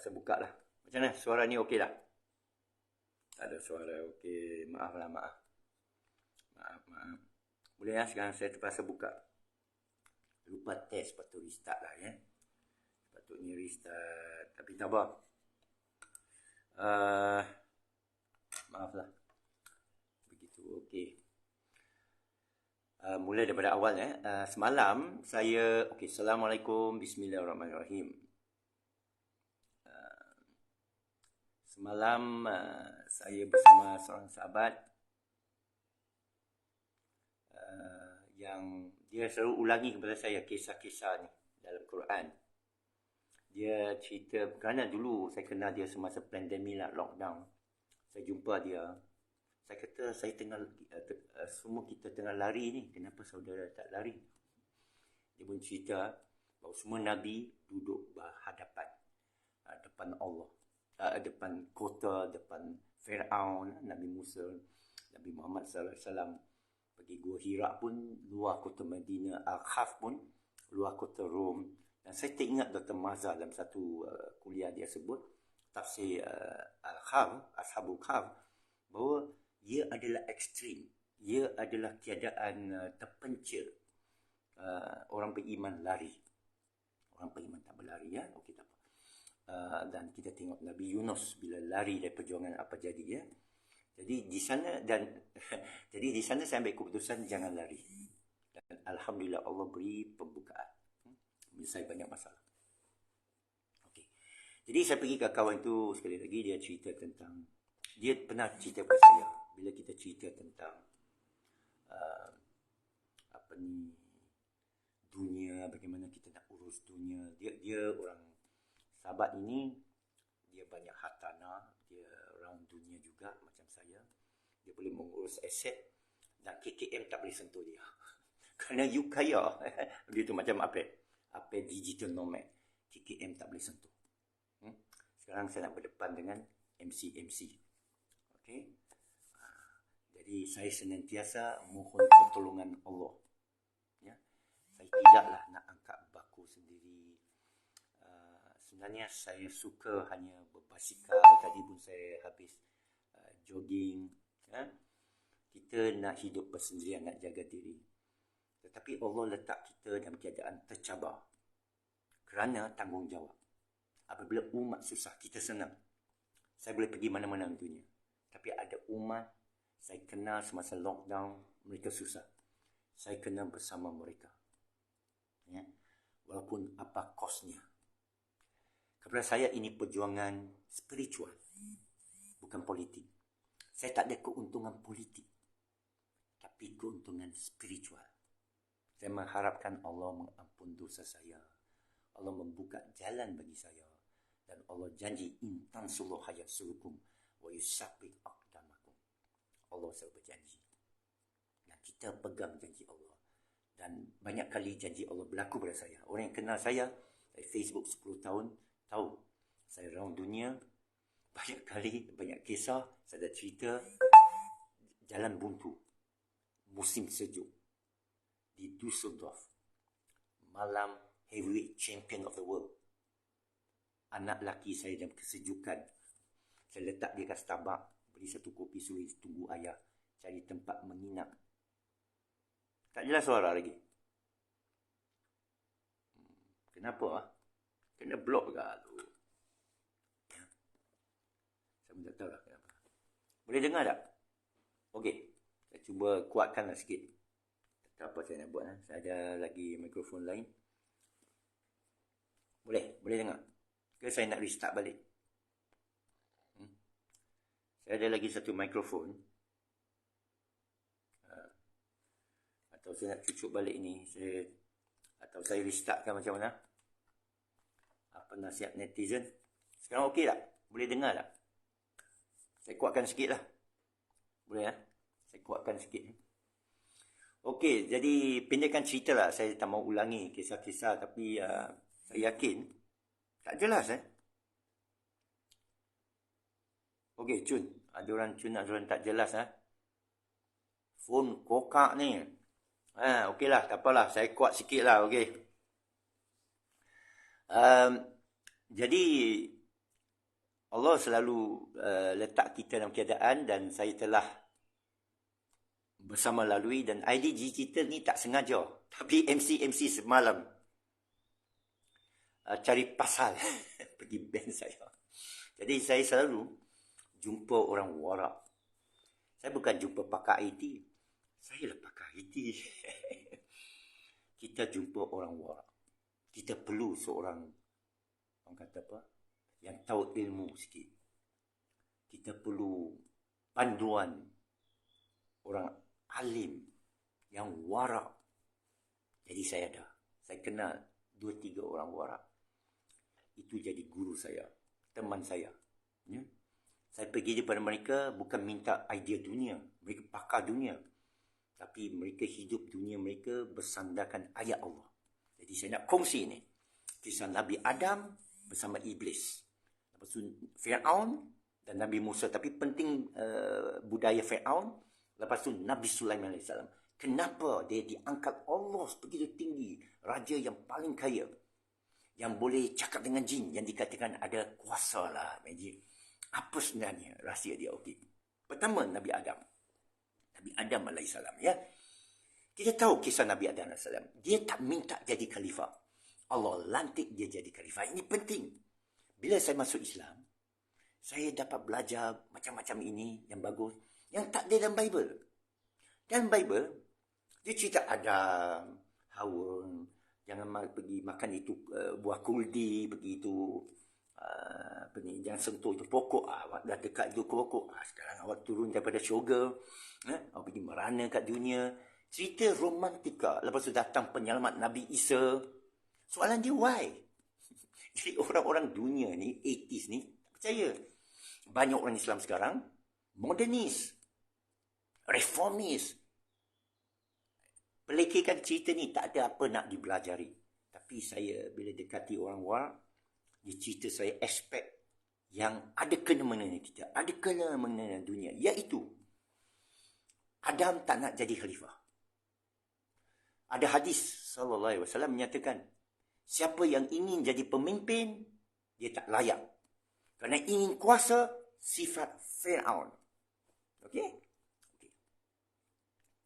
Saya buka lah. Macam mana? Suara ni okey tak? Tak ada suara okey. Maaf lah, maaf. Boleh lah, sekarang saya terpaksa buka. Lupa test, patut restart lah ya. Patutnya restart. Tapi tak apa. Maaf lah. Begitu, okey. Mulai daripada awal ya. Semalam saya, okey, Assalamualaikum, Bismillahirrahmanirrahim. Semalam saya bersama seorang sahabat yang dia selalu ulangi kepada saya kisah-kisah ni dalam Quran. Dia cerita, kerana dulu saya kenal dia semasa pandemik lah, lockdown. Saya jumpa dia. Saya kata, saya tengah, semua kita tengah lari ni. Kenapa saudara tak lari? Dia pun cerita bahawa semua Nabi duduk berhadapan depan Allah. Depan kota, depan Fir'aun, Nabi Musa, Nabi Muhammad SAW. Pergi Gua Hira pun luar kota Madinah, Al-Khaf pun luar kota Rom. Dan saya teringat Dr. Mazhar dalam satu kuliah dia sebut, tafsir Al-Khaf, Ashabul Khaf, bahawa ia adalah ekstrim. Ia adalah keadaan terpencil. Orang beriman lari. Orang beriman tak berlari ya. Okey, tak apa. Dan kita tengok Nabi Yunus bila lari dari perjuangan apa jadi ya. Jadi di sana jadi di sana saya ambil keputusan jangan lari. Dan alhamdulillah Allah beri pembukaan. Saya banyak masalah. Okey. Jadi saya pergi ke kawan tu sekali lagi, dia cerita tentang, dia pernah cerita kepada saya bila kita cerita tentang dunia, bagaimana kita nak urus dunia. Dia orang sahabat ini, dia banyak hartanah, dia orang dunia juga macam saya. Dia boleh mengurus aset dan KKM tak boleh sentuh dia. Kerana you kaya. Begitu macam apa digital nomad. KKM tak boleh sentuh. Sekarang saya nak berdepan dengan MC. Okey. Jadi saya senantiasa mohon pertolongan Allah. Ya. Saya tidaklah nak angkat baku sendiri. Sebenarnya saya suka hanya berbasikal. Tadi pun saya habis jogging. Ya. Kita nak hidup bersendirian, nak jaga diri. Tetapi Allah letak kita dalam keadaan tercabar. Kerana tanggungjawab. Apabila umat susah, kita senang. Saya boleh pergi mana-mana di dunia. Tapi ada umat saya kenal semasa lockdown, mereka susah. Saya kenal bersama mereka. Ya. Walaupun apa kosnya. Kepada saya ini perjuangan spiritual. Bukan politik. Saya tak ada keuntungan politik. Tapi keuntungan spiritual. Saya mengharapkan Allah mengampun dosa saya. Allah membuka jalan bagi saya. Dan Allah janji, in tansurullaha yansurkum wa yusabbit aqdamakum. Allah selalu berjanji. Dan kita pegang janji Allah. Dan banyak kali janji Allah berlaku pada saya. Orang yang kenal saya dari Facebook 10 tahun, tahu saya round dunia. Banyak kali, banyak kisah, saya dah cerita. Jalan buntu. Musim sejuk. Di Düsseldorf. Malam heavyweight champion of the world. Anak lelaki saya dalam kesejukan. Saya letak dia kat Starbucks. Beli satu kopi suruh tunggu ayah. Cari tempat menginap. Tak jelas suara lagi. Kenapa? Kena blok ke tu? Ya. Saya pun tak tahu lah kenapa. Boleh dengar tak? Okey. Saya cuba kuatkanlah sikit. Tak apa saya nak buat. Saya ada lagi mikrofon lain. Boleh dengar? Ke saya nak restart balik? Saya ada lagi satu mikrofon. Atau saya nak cucuk balik ni. Atau saya restartkan macam mana? Apa nasihat netizen? Sekarang okey tak? Boleh dengar tak? Saya kuatkan sikit lah. Boleh ya? Saya kuatkan sikit. Okey, jadi pendekkan cerita lah. Saya tak mau ulangi kisah-kisah. Tapi saya yakin tak jelas Okey, Cun. Ada orang Cun, ada orang tak jelas Phone kokak ni. Okey lah, tak apalah. Saya kuat sikit lah, okey. Jadi Allah selalu letak kita dalam keadaan, dan saya telah bersama lalui, dan ID digital ni tak sengaja. Tapi MC semalam cari pasal pergi band saya. Jadi saya selalu jumpa orang warak. Saya bukan jumpa pakar IT. Saya lah pakar IT. Kita jumpa orang warak. Kita perlu seorang, orang kata apa, yang tahu ilmu sikit. Kita perlu panduan orang alim yang warak. Jadi saya kenal 2-3 orang warak. Itu jadi guru saya, teman saya. Ya? Saya pergi daripada mereka bukan minta idea dunia. Mereka pakar dunia. Tapi mereka hidup dunia mereka bersandarkan ayat Allah. Jadi saya nak kongsi ni. Kisah Nabi Adam bersama Iblis. Lepas tu Fir'aun dan Nabi Musa. Tapi penting budaya Fir'aun. Lepas tu Nabi Sulaiman AS. Kenapa dia diangkat Allah begitu tinggi? Raja yang paling kaya. Yang boleh cakap dengan jin. Yang dikatakan ada kuasa lah, magic. Apa sebenarnya rahsia dia? Okey. Pertama, Nabi Adam. Nabi Adam AS. Ya. Kita tahu kisah Nabi Adam AS. Dia tak minta jadi khalifah. Allah lantik dia jadi khalifah. Ini penting. Bila saya masuk Islam, saya dapat belajar macam-macam ini yang bagus. Yang tak ada dalam Bible. Dalam Bible, dia cerita Adam, Hawa, jangan pergi makan itu buah kuldi, begitu. Jangan sentuh itu pokok. Awak dah dekat itu pokok. Sekarang awak turun daripada syurga. Awak pergi merana kat dunia. Cerita romantika. Lepas tu datang penyelamat Nabi Isa. Soalan dia, why? Jadi orang-orang dunia ni, 80s ni, percaya. Banyak orang Islam sekarang, modernis, reformis. Pelekikan cerita ni tak ada apa nak dibelajari. Tapi saya bila dekati orang luar, dia cerita saya aspek yang ada kena-mengena kita. Ada kena-mengena dunia. Iaitu, Adam tak nak jadi khalifah. Ada hadis sallallahu alaihi wasallam menyatakan, siapa yang ingin jadi pemimpin, dia tak layak. Kerana ingin kuasa, sifat Fir'aun. Okey?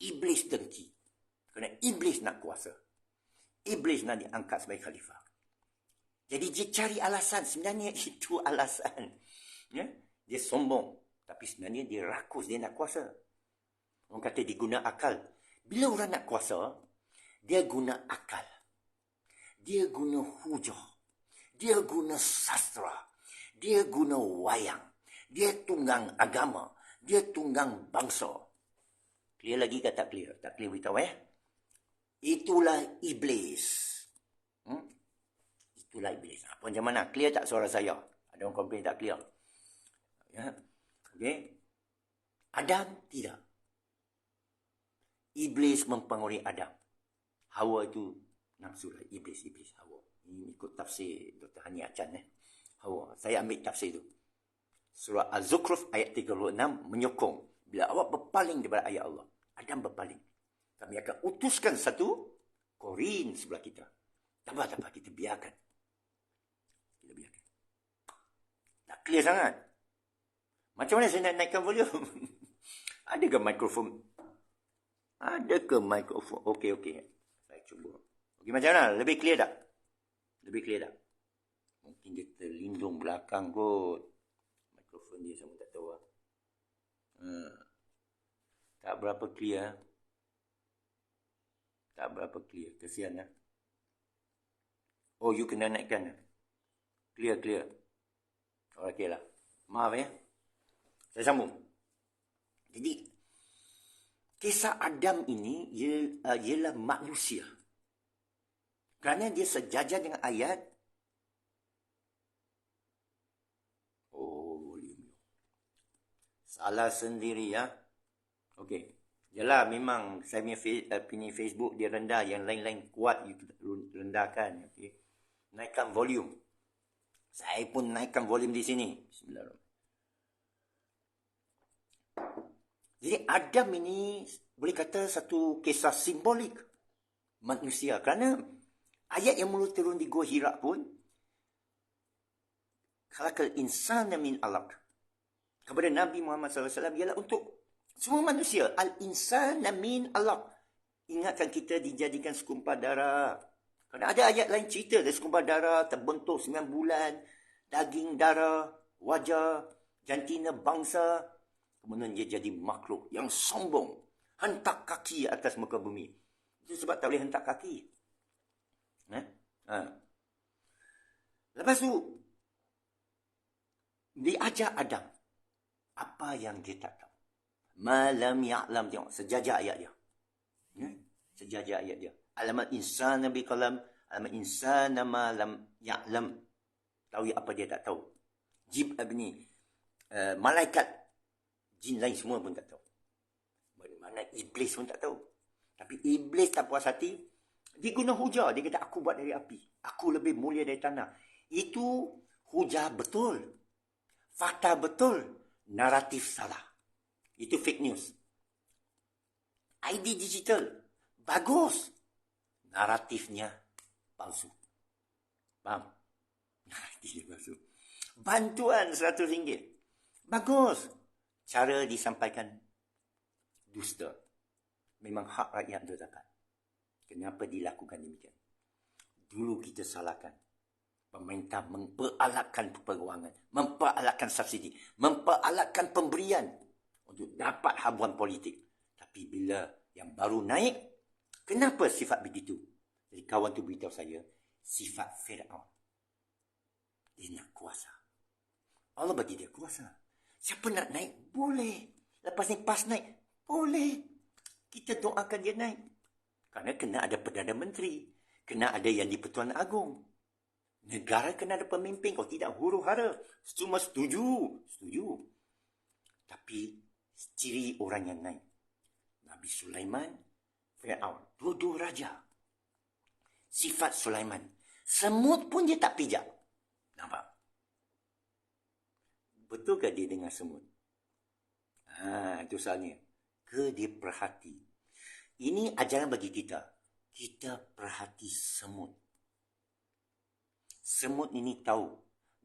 Iblis dengki. Kerana Iblis nak kuasa. Iblis nak diangkat sebagai khalifah. Jadi dia cari alasan. Sebenarnya itu alasan. Ya? Dia sombong. Tapi sebenarnya dia rakus. Dia nak kuasa. Orang kata dia guna akal. Bila orang nak kuasa, dia guna akal. Dia guna hujah. Dia guna sastra. Dia guna wayang. Dia tunggang agama. Dia tunggang bangsa. Clear lagi ke tak clear? Tak clear beritahu Itulah Iblis. Itulah Iblis. Macam mana? Clear tak suara saya? Ada orang komplain tak clear. Ya. Okey. Adam tidak. Iblis mempengaruhi Adam. Hawa itu nafsu lah. Iblis, Hawa. Ini ikut tafsir Dr. Hani Acan. Hawa. Saya ambil tafsir itu. Surah Az-Zukhruf ayat 36 menyokong. Bila awak berpaling daripada ayat Allah, Adam berpaling. Kami akan utuskan satu korin sebelah kita. Tak apa, kita biarkan. Kita biarkan. Tak clear sangat. Macam mana saya nak naikkan volume? Adakah mikrofon? Okey. Saya cuba. Okey, macam mana? Lebih clear tak? Mungkin dia terlindung belakang kot. Mikrofon dia sama tak tahu. Tak berapa clear. Kesian lah. Oh, you kena naikkan. Clear. Okey lah. Maaf ya. Saya sambung. Jadi, kisah Adam ini ialah manusia. Kerana dia sejajar dengan ayat. Oh, salah sendiri ya. Okey. Yalah, memang saya punya Facebook dia rendah. Yang lain-lain kuat, you rendahkan. Okay. Naikkan volume. Saya pun naikkan volume di sini. Bismillahirrahmanirrahim. Jadi Adam ini boleh kata satu kisah simbolik manusia. Kerana ayat yang mula turun di Gua Hira pun, khalaqal insana min alaq. Kepada Nabi Muhammad SAW ialah untuk semua manusia. Al-insana min alaq. Ingatkan kita dijadikan segumpal darah. Kerana ada ayat lain cerita dari segumpal darah terbentuk 9 bulan, daging darah, wajah, jantina bangsa. Kemudian dia jadi makhluk yang sombong. Hentak kaki atas muka bumi. Itu sebab tak boleh hentak kaki. Lepas tu, diajar Adam. Apa yang dia tak tahu. Malam ya'lam. Tengok, sejajar ayat dia. Sejajar ayat dia. Alamat insana biqalam. Alamat insana malam ya'lam. Tahu apa dia tak tahu. Malaikat. Jin lain semua pun tak tahu. Mana iblis pun tak tahu. Tapi iblis tak puas hati. Dia guna hujah. Dia kata, aku buat dari api. Aku lebih mulia dari tanah. Itu hujah betul. Fakta betul. Naratif salah. Itu fake news. ID digital. Bagus. Naratifnya palsu. Faham? Naratifnya palsu. Bantuan RM100. Bagus. Cara disampaikan dusta. Memang hak rakyat itu dapat. Kenapa dilakukan demikian? Dulu kita salahkan. Pemerintah memperalatkan peperangan, memperalatkan subsidi, memperalatkan pemberian untuk dapat habuan politik. Tapi bila yang baru naik, kenapa sifat begitu? Jadi kawan tu beritahu saya, sifat Fir'aun. Dia nak kuasa. Allah bagi dia kuasa. Siapa nak naik? Boleh. Lepas ni pas naik? Boleh. Kita doakan dia naik. Kerana kena ada Perdana Menteri. Kena ada yang di-Pertuan Agong. Negara kena ada pemimpin. Kalau tidak huru-hara. Semua setuju. Setuju. Tapi ciri orang yang naik. Nabi Sulaiman, Fir'aun. Dua-dua raja. Sifat Sulaiman. Semut pun dia tak pijak. Nampak? Betul ke dia dengar semut? Itu soalnya. Ke dia perhati. Ini ajaran bagi kita. Kita perhati semut. Semut ini tahu.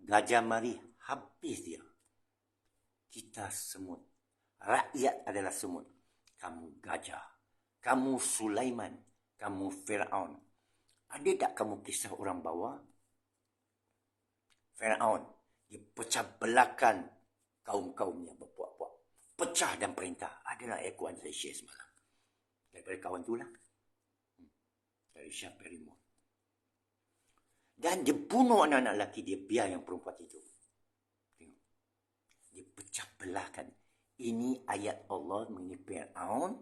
Gajah mari habis dia. Kita semut. Rakyat adalah semut. Kamu gajah. Kamu Sulaiman. Kamu Fir'aun. Ada tak kamu kisah orang bawah? Fir'aun. Dia pecah belakan kaum-kaumnya berpuak-puak. Pecah dan perintah. Adalah akuan saya share semalam. Daripada kawan tu lah. Dari Syah Perimon. Dan dia bunuh anak-anak lelaki dia, biar yang perempuan itu. Tengok. Dia pecah belahkan. Ini ayat Allah mengenai Fir'aun.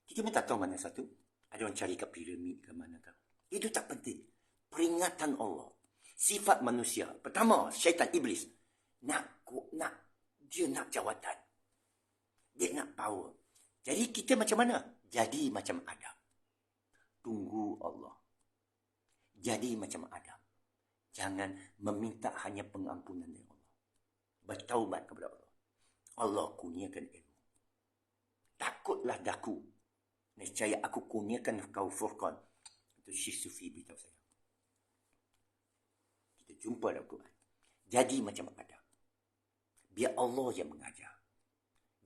Kita pun tak tahu mana satu. Ada orang cari kat piramid ke mana tahu. Itu tak penting. Peringatan Allah. Sifat manusia. Pertama, syaitan iblis. Dia nak jawatan. Dia nak power. Jadi kita macam mana? Jadi macam Adam. Tunggu Allah. Jadi macam Adam. Jangan meminta hanya pengampunan dari Allah. Bertaubat kepada Allah. Allah kurniakan ilmu. Takutlah daku. Nescaya aku kurniakan kau furqan. Itu Syekh Sufi beritahu saya. Kita jumpa dalam Quran. Jadi macam Adam. Biar Allah yang mengajar.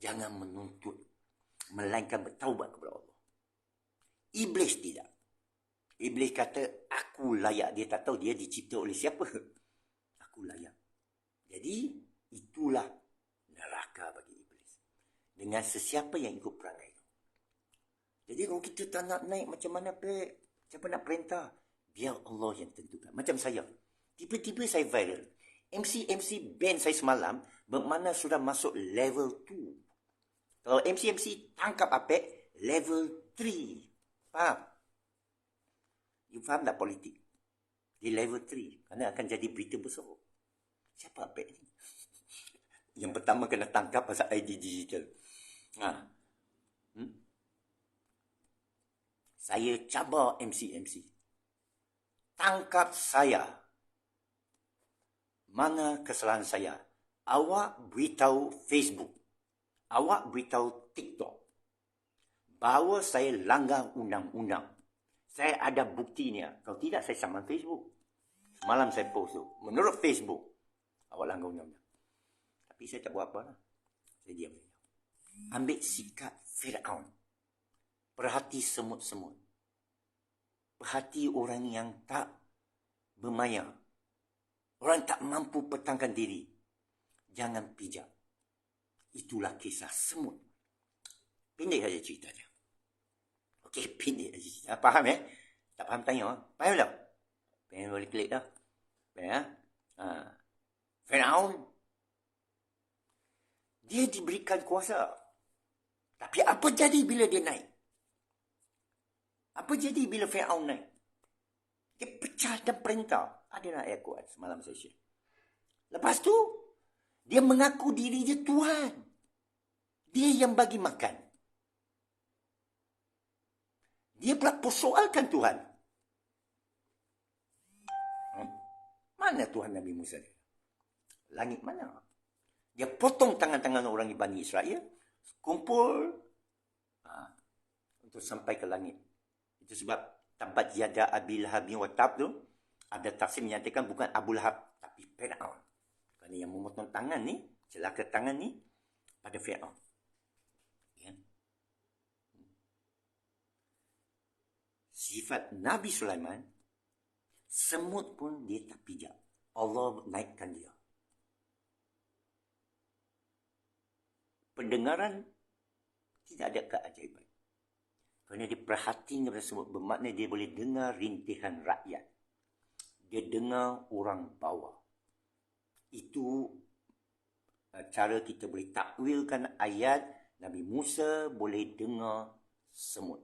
Jangan menuntut. Melainkan bertaubat kepada Allah. Iblis tidak. Iblis kata, aku layak. Dia tak tahu dia dicipta oleh siapa. Aku layak. Jadi, itulah neraka bagi iblis. Dengan sesiapa yang ikut perangai itu. Jadi, kalau kita tak nak naik macam mana, siapa nak perintah? Biar Allah yang tentukan. Macam saya. Tiba-tiba saya viral. MC band saya semalam, bermakna sudah masuk level 2. Kalau MC tangkap apek, level 3. Faham? You faham tak politik? Di level 3. Kerana akan jadi berita besar. Siapa apek ni? Yang pertama kena tangkap pasal ID digital. Saya cabar MC. Tangkap saya. Mana kesalahan saya? Awak beritahu Facebook. Awak beritahu TikTok. Bahawa saya langgar undang-undang. Saya ada buktinya. Kalau tidak, saya saman Facebook. Semalam saya post tu. Menurut Facebook, awak langgar undang-undang. Tapi saya tak buat apa lah. Saya diam saja. Ambil sikap Fir'aun. Perhati semut-semut. Perhati orang yang tak bermaya. Orang tak mampu pertahankan diri. Jangan pijak. Itulah kisah semut. Pendek saja ceritanya. Okey, pendek saja cerita. Faham Tak faham tanya. Faham tak? Pengen boleh klik dah. Faham Fir'aun. Dia diberikan kuasa. Tapi apa jadi bila dia naik? Apa jadi bila Fir'aun naik? Dia pecah dan perintah. Ada nak ayat kuat semalam saya share. Lepas tu, dia mengaku diri dia Tuhan. Dia yang bagi makan. Dia pula persoalkan Tuhan. Mana Tuhan Nabi Musa ni? Langit mana? Dia potong tangan-tangan orang Bani Israel. Kumpul. Untuk sampai ke langit. Itu sebab tabat yada Abi Lahab wa tab tu. Ada tafsir menyatakan bukan Abu Lahab. Tapi Fir'aun. Kerana yang memotong tangan ni. Celaka tangan ni. Pada Fir'aun. Ya. Sifat Nabi Sulaiman. Semut pun dia tak pijak. Allah naikkan dia. Pendengaran tidak ada keajaiban. Kerana dia perhatian kepada semut. Bermakna dia boleh dengar rintihan rakyat. Dia dengar orang bawah. Itu cara kita boleh takwilkan ayat Nabi Musa boleh dengar semut.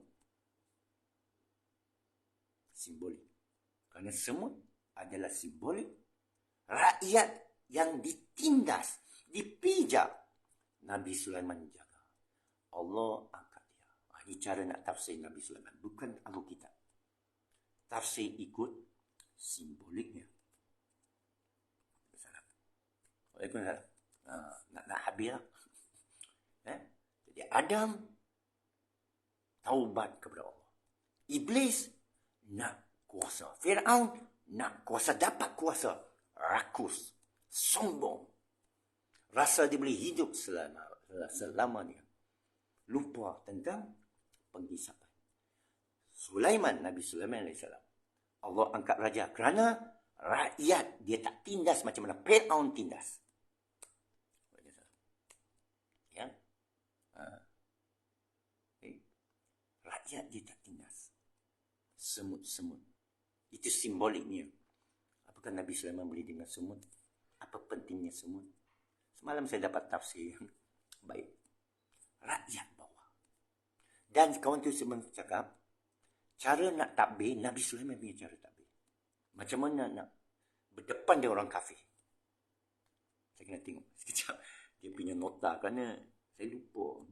Simbolik. Kerana semut adalah simbolik rakyat yang ditindas, dipijak. Nabi Sulaiman jaga. Allah angkat dia. Ini cara nak tafsir Nabi Sulaiman. Bukan Alkitab. Tafsir ikut simboliknya. Waalaikumsalam. Nak habis lah. Jadi Adam taubat kepada Allah. Iblis nak kuasa. Fir'aun nak kuasa, dapat kuasa. Rakus, sombong. Rasa dia boleh hidup selamanya. Lupa tentang penghisapan. Sulaiman, Nabi Sulaiman AS. Allah angkat raja kerana rakyat dia tak tindas macam mana Fir'aun tindas. Ya. Rakyat dia tak tindas. Semut-semut. Itu simboliknya. Apakah Nabi Sulaiman boleh dengar semut? Apa pentingnya semut? Semalam saya dapat tafsir yang baik. Rakyat bawah. Dan kawan tu sebenarnya cakap, cara nak takbir, Nabi Sulaiman punya cara takbir. Macam mana nak berdepan dengan orang kafir. Saya kena tengok sekejap. Dia punya nota kerana saya lupa.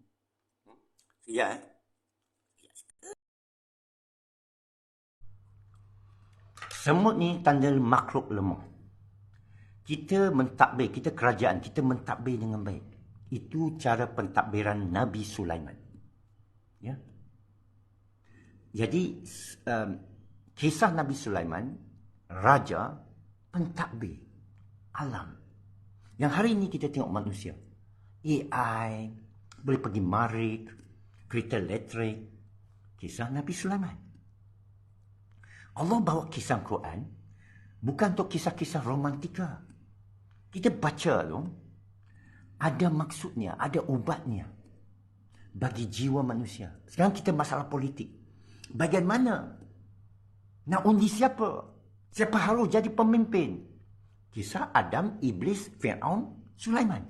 Ya. Semut ni tanda makhluk lemah. Kita mentadbir, kita kerajaan, kita mentadbir dengan baik. Itu cara pentadbiran Nabi Sulaiman. Ya. Jadi kisah Nabi Sulaiman, raja pentadbir alam. Yang hari ini kita tengok manusia. AI, boleh pergi marik, kereta elektrik. Kisah Nabi Sulaiman. Allah bawa kisah Quran bukan untuk kisah-kisah romantika. Kita baca tu, ada maksudnya, ada ubatnya bagi jiwa manusia. Sekarang kita masalah politik. Bagaimana? Nak undi siapa? Siapa harus jadi pemimpin? Kisah Adam, Iblis, Fir'aun, Sulaiman.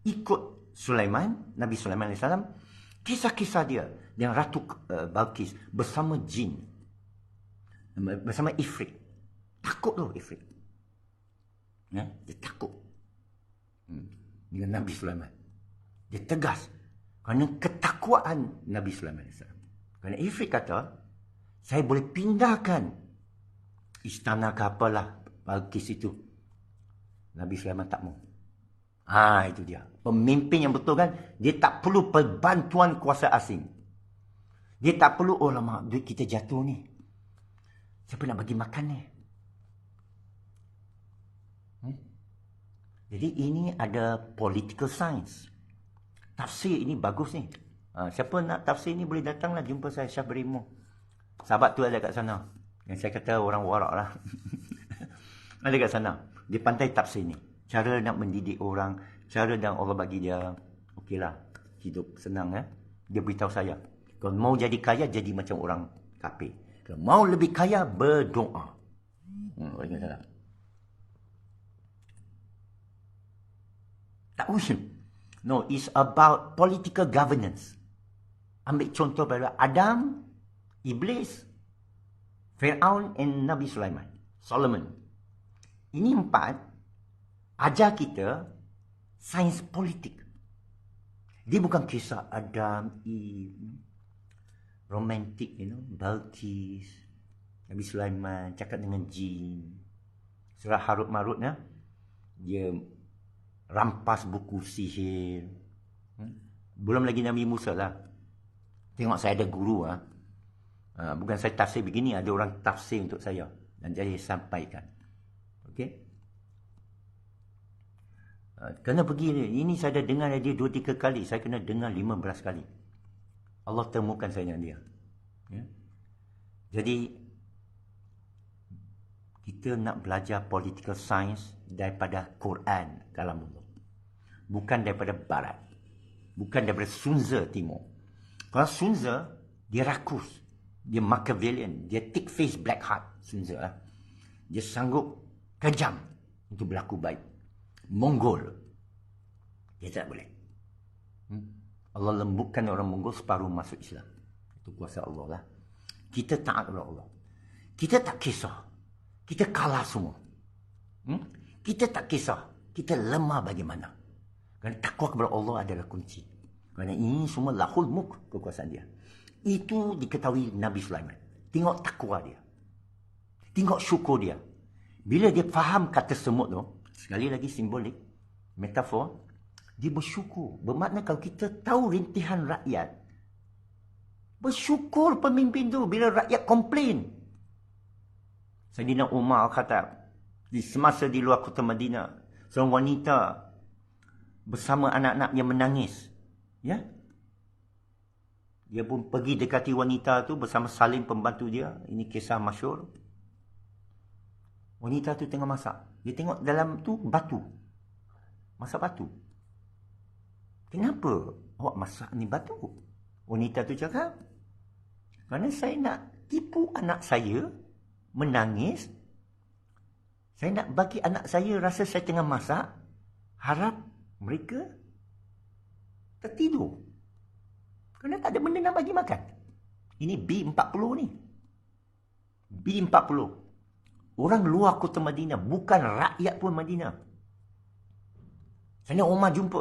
Ikut Sulaiman, Nabi Sulaiman AS, kisah-kisah dia dengan Ratu Balqis bersama jin. Bersama Ifrit. Takut tu Ifrit. Ya, dia takut. Dengan Nabi Sulaiman. Dia tegas. Kerana ketakwaan Nabi Sulaiman AS. Kerana Ifrit kata, saya boleh pindahkan istana ke apalah Balqis itu. Nabi Sulaiman tak mau. Itu dia. Pemimpin yang betul kan, dia tak perlu bantuan kuasa asing. Dia tak perlu, oh lama duit kita jatuh ni. Siapa nak bagi makan ni? Jadi ini ada political science. Tafsir ini bagus ni. Siapa nak tafsir ni boleh datanglah jumpa saya, Syah Berimo. Sahabat tu ada kat sana. Yang saya kata orang warak lah. Ada kat sana. Dia pandai tafsir ni. Cara nak mendidik orang. Cara yang Allah bagi dia. Okeylah. Hidup senang ya. Dia beritahu saya. Kalau mau jadi kaya, jadi macam orang kafir. Kalau mau lebih kaya, berdoa. Orang ingat salah. Tak usah. No, it's about political governance. Ambil contoh pada Adam, Iblis, Fir'aun and Nabi Sulaiman. Solomon. Ini 4 ajar kita sains politik. Dia bukan kisah Adam, Eve, romantik, Balkis, Nabi Sulaiman, cakap dengan jin. Surah Harut Marut, dia rampas buku sihir. Belum lagi Nabi Musa lah. Tengok saya ada guru. Bukan saya tafsir begini, ada orang tafsir untuk saya. Dan saya sampaikan. Okey? Kena pergi, ini saya dah dengar dia 2-3 kali. Saya kena dengar 15 kali. Allah temukan saya dengan dia. Ya? Jadi, kita nak belajar political science daripada Quran, kalamullah. Bukan daripada Barat. Bukan daripada Sunza Timur. Kalau Sunza, dia rakus. Dia Machiavellian. Dia thick face black heart. Sunza. Dia sanggup kejam untuk berlaku baik. Mongol. Dia tak boleh. Allah lembutkan orang Mongol separuh masuk Islam. Itu kuasa Allah lah. Kita taat kepada Allah. Kita tak kisah. Kita kalah semua. Kita tak kisah. Kita lemah bagaimana. Kerana takwa kepada Allah adalah kunci. Kerana ini semua lahul mulk, kekuasaan dia. Itu diketahui Nabi Sulaiman. Tengok takwa dia. Tengok syukur dia. Bila dia faham kata semut tu, sekali lagi simbolik, metafor, dia bersyukur. Bermakna kalau kita tahu rintihan rakyat, bersyukur pemimpin tu bila rakyat komplain. Sayyidina Umar kata, semasa di luar kota Madinah, seorang wanita bersama anak-anaknya menangis. Ya? Dia pun pergi dekati wanita tu bersama Salim pembantu dia. Ini kisah masyhur. Wanita tu tengah masak. Dia tengok dalam tu batu. Masak batu. Kenapa awak masak ni batu? Wanita tu cakap, kerana saya nak tipu anak saya menangis. Saya nak bagi anak saya rasa saya tengah masak. Harap mereka tertidur. Kerana tak ada benda nak bagi makan. Ini B40 ni. B40. Orang luar kota Madinah. Bukan rakyat pun Madinah. Sana Umar jumpa.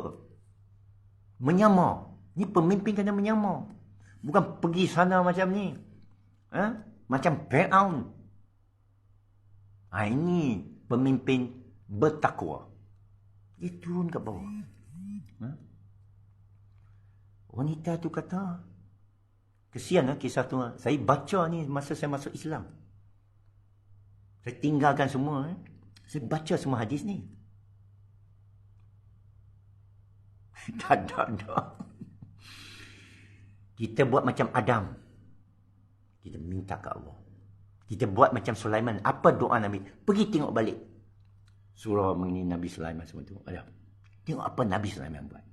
Menyamar. Ni pemimpin kena menyamar. Bukan pergi sana macam ni. Macam Fir'aun. Ini pemimpin bertakwa. Dia turun ke bawah. Wanita tu kata, kesian kisah tu. Saya baca ni masa saya masuk Islam. Saya tinggalkan semua. Saya baca semua hadis ni. Tak. Kita buat macam Adam. Kita minta ke Allah. Kita buat macam Sulaiman. Apa doa Nabi? Pergi tengok balik. Surah mengenai Nabi Sulaiman semua tu. Ada. Tengok apa Nabi Sulaiman buat.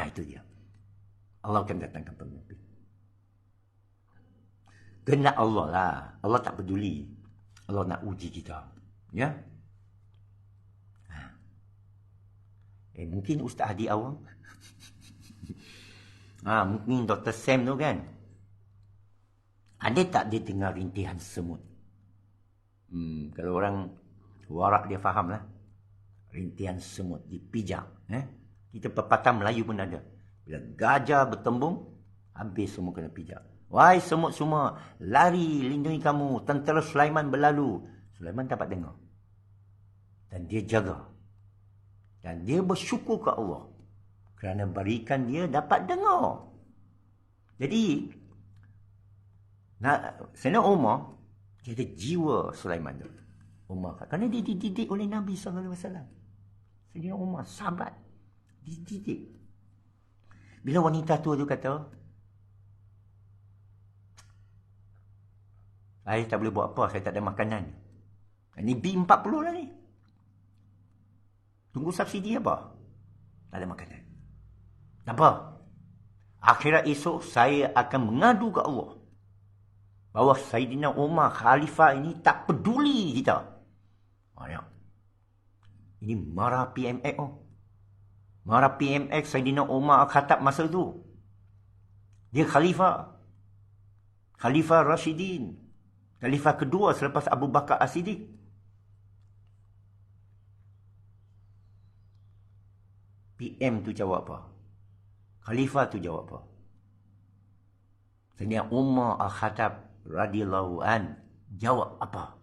Itu dia. Allah akan datangkan pemimpin. Kehendak Allah lah. Allah tak peduli. Allah nak uji kita. Ya? Mungkin Ustaz Hadi Awang. Mungkin Dr. Sam tu kan. Ada tak dia dengar rintihan semut? Kalau orang warak dia faham lah. Rintihan semut dipijak. Kita pepatah Melayu pun ada. Bila gajah bertembung, habis semua kena pijak. Wahai semut semua, lari lindungi kamu. Tentera Sulaiman berlalu. Sulaiman dapat dengar. Dan dia jaga. Dan dia bersyukur ke Allah. Kerana berikan dia dapat dengar. Jadi, Sayyidina Umar, dia ada jiwa Sulaiman tu. Umar, kerana dia dididik oleh Nabi SAW. Sayyidina Umar, sahabat. Dididik. Bila wanita tua tu kata, saya tak boleh buat apa, saya tak ada makanan. Ini B40 lah ni. Tunggu subsidi apa? Tak ada makanan. Apa? Akhirat esok saya akan mengadu ke Allah bahawa Sayyidina Umar khalifah ini tak peduli kita. Ya. Ini marah PMX. Marah PMX Sayyidina Umar Khattab masa itu. Dia khalifah. Khalifah Rashidin. Khalifah kedua selepas Abu Bakar As-Siddiq. PM tu jawab apa? Khalifah tu jawab apa? Sayyidina Umar Al-Khattab radhiyallahu an jawab apa?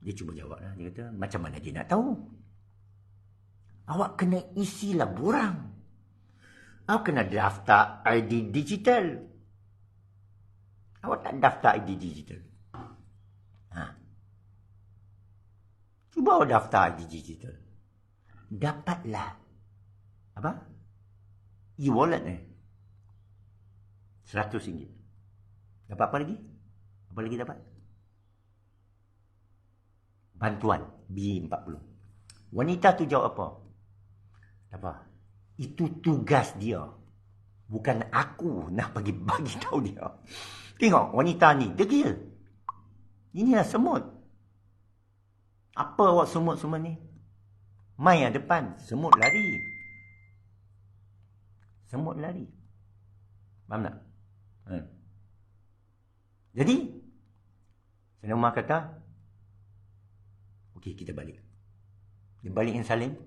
Dia cuba jawab lah. Dia kata, macam mana dia nak tahu? Awak kena isi laporan. Awak kena daftar ID digital. Awak tak daftar ID digital. Cuba awak daftar ID digital. Dapatlah. Apa? E-wallet ni. RM100. Dapat apa lagi? Apa lagi dapat? Bantuan B40. Wanita tu jawab apa? Apa? Itu tugas dia. Bukan aku nak bagi tahu dia. Tengok wanita ni degil. Inilah semut. Apa awak semut semua ni? Mai depan, semut lari. Semut lari. Faham tak? Jadi, Sayyidina Umar kata, okey, kita balik. Dia balikin Salim.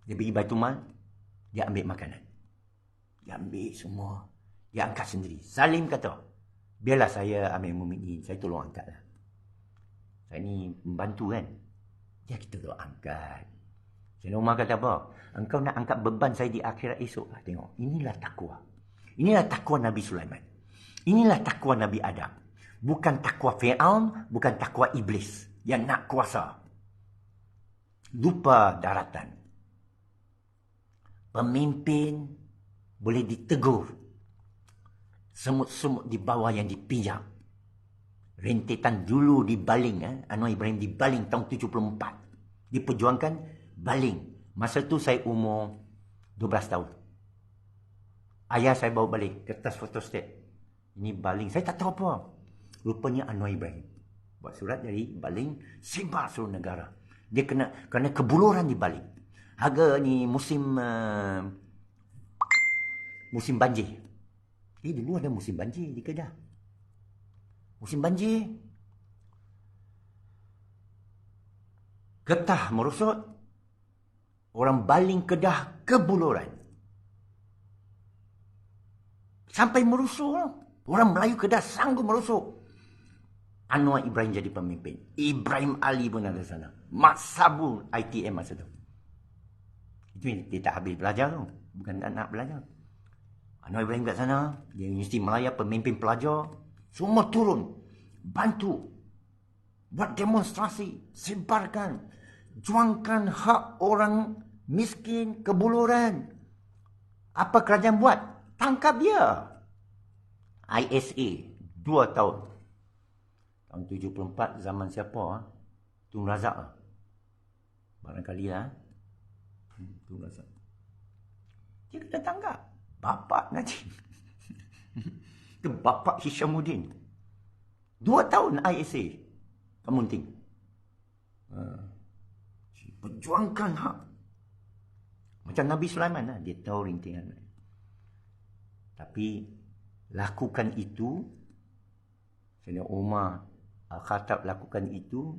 Dia pergi Baitul Mal. Dia ambil makanan. Dia ambil semua. Dia angkat sendiri. Salim kata, biarlah saya ambil Mu'minin. Saya tolong angkatlah. Saya ni membantu kan. Ya, kita tolong angkat. Sayyidina Umar kata apa? Engkau nak angkat beban saya di akhirat esok. Tengok, inilah takwa. Inilah takwa Nabi Sulaiman. Inilah takwa Nabi Adam. Bukan takwa Fir'aun, bukan takwa iblis yang nak kuasa. Lupa daratan. Pemimpin boleh ditegur. Semut-semut di bawah yang dipijak. Rentetan dulu dibaling. Anwar Ibrahim dibaling tahun 74. Diperjuangkan baling. Masa tu saya umur 12 tahun. Ayah saya bawa balik kertas fotostat. Ini baling. Saya tak tahu apa. Rupanya Anwar Ibrahim buat surat dari baling sebar seluruh negara. Dia kena kebuluran di baling. Harga ni musim banjir. Dulu ada musim banjir di Kedah. Musim banjir. Getah merosot. Orang baling Kedah kebuluran. Sampai merosot. Orang Melayu Kedah sanggup merosot. Anwar Ibrahim jadi pemimpin. Ibrahim Ali pun ada sana. Mat Sabur ITM masa tu. Itu dia tak habis belajar tu. Bukan nak belajar. Anwar Ibrahim kat sana. Dia Universiti Malaya, pemimpin pelajar. Semua turun. Bantu. Buat demonstrasi. Sebarkan. Juangkan hak orang miskin, kebuluran. Apa kerajaan buat? Tangkap dia. ISA. 2 tahun. Tahun 74 zaman siapa? Tun Razak. Barangkali lah. Tun Razak. Dia kena tangkap. Bapak Najib. Itu Bapak Hishamuddin. 2 tahun ISA. Kemunting. Perjuangkan hak. Macam Nabi Sulaiman lah. Dia tahu rintingan. Tapi lakukan itu. Sayyidina Umar Al-Khattab lakukan itu.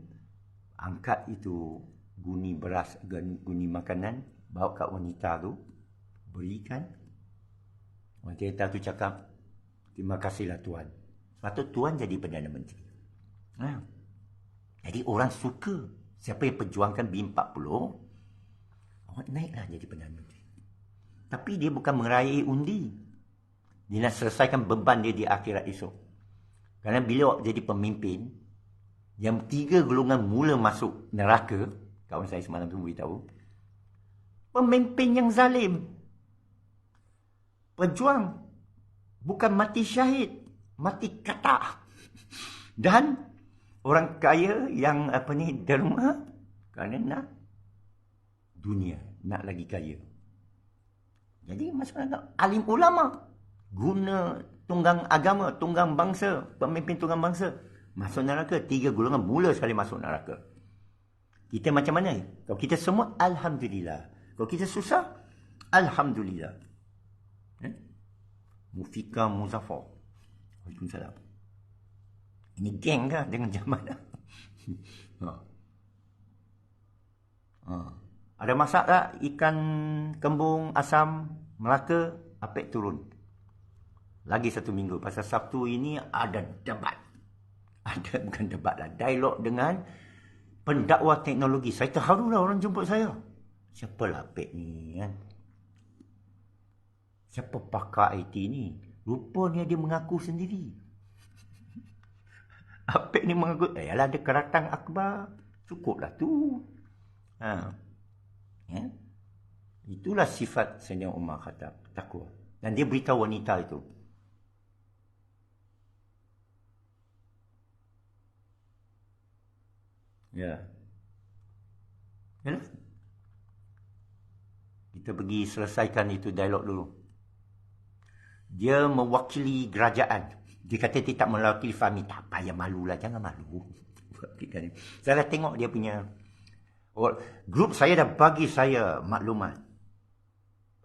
Angkat itu guni beras, guni makanan. Bawa kat wanita tu. Berikan. Wanita tu cakap, terima kasihlah Tuan. Sebab tu Tuan jadi Perdana Menteri. Jadi orang suka. Siapa yang perjuangkan B40, awak naiklah jadi Perdana Menteri. Tapi dia bukan meraih undi. Dia nak selesaikan beban dia di akhirat esok. Kerana bila awak jadi pemimpin, yang 3 golongan mula masuk neraka, kawan saya semalam tu beritahu, Pemimpin yang zalim. Pejuang. Bukan mati syahid. Mati kata. Dan orang kaya yang derma kerana nak dunia, nak lagi kaya. Jadi masalah alim ulama guna tunggang agama, tunggang bangsa, pemimpin tunggang bangsa masuk neraka. 3 golongan mula sekali masuk neraka. Kita macam mana? Kalau kita semua, alhamdulillah. Kalau kita susah, alhamdulillah. Mufika Muzaffar. Waalaikumsalam. Ini geng kan dengan zaman. Ada masak tak ikan kembung asam Melaka? Apek turun. Lagi 1 minggu. Pasal Sabtu ini ada debat. Bukan debat lah. Dialog dengan pendakwa teknologi. Saya terharu lah orang jemput saya. Siapalah Apek ni kan? Siapa pakar IT ni? Rupanya dia mengaku sendiri. Apek ni mengaku, yalah ada keratang akbar. Cukuplah tu. Ya? Itulah sifat Sayyidina Umar Khattab, takwa. Dan dia beritahu wanita itu. Ya. Yalah. Kita pergi selesaikan itu dialog dulu. Dia mewakili kerajaan. Dia kata dia tak mewakili Fahmi. Tak payah malulah, jangan malu. Saya dah tengok dia punya. Grup saya dah bagi saya maklumat.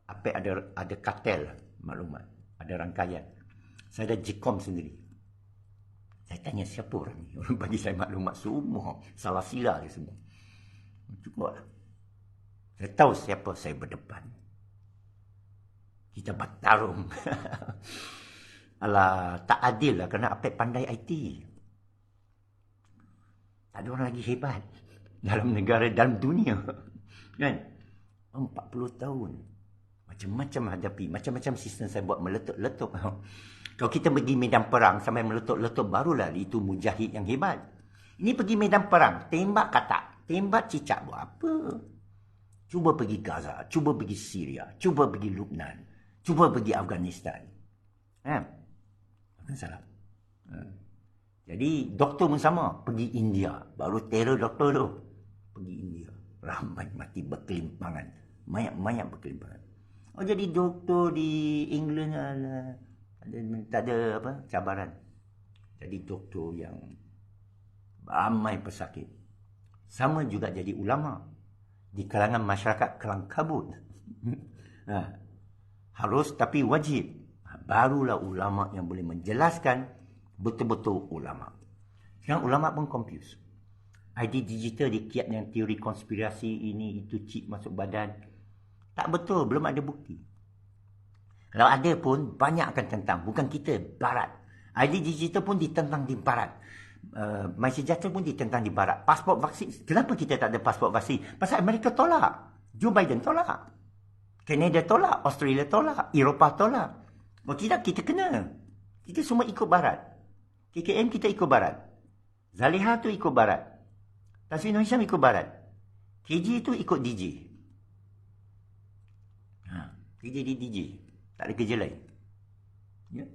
Apa ada kartel maklumat. Ada rangkaian. Saya dah jikom sendiri. Saya tanya siapa orang ni. Orang bagi saya maklumat semua. Salah sila dia semua. Cukup lah. Saya tahu siapa saya berdepan. Kita bertarung. Alah, tak adil lah kerana Apek pandai IT. Tak ada orang lagi hebat dalam negara, dalam dunia. Kan? 40 tahun. Macam-macam hadapi. Macam-macam sistem saya buat meletup-letup. Kalau kita pergi medan perang sampai meletup-letup, barulah itu mujahid yang hebat. Ini pergi medan perang, tembak katak, tembak cicak, buat apa? Cuba pergi Gaza, cuba pergi Syria, cuba pergi Lebanon, cuba pergi Afghanistan. Bukan salah. Jadi doktor pun sama. Pergi India. Baru teror doktor tu. Pergi India. Ramai mati berkelimpangan. Mayat-mayat berkelimpangan. Jadi doktor di England tak ada cabaran. Jadi doktor yang ramai pesakit. Sama juga jadi ulama. Di kalangan masyarakat kelang kabut. Harus tapi wajib. Barulah ulama yang boleh menjelaskan betul-betul ulama. Sekarang ulama pun confuse. ID digital dikiat dengan teori konspirasi ini, itu chip masuk badan. Tak betul, belum ada bukti. Kalau ada pun, banyak akan tentang. Bukan kita, barat. ID digital pun ditentang di barat. MySejahtera pun ditentang di barat. Pasport vaksin, kenapa kita tak ada pasport vaksin? Pasal Amerika tolak. Joe Biden tolak. Kanada tolak. Australia tolak. Eropah tolak. Kalau tidak, kita kena. Kita semua ikut barat. KKM kita ikut barat. Zaliha tu ikut barat. Taswin Hisham ikut barat. KJ tu ikut DJ. KJ di DJ. Tak ada kerja lain. Ya.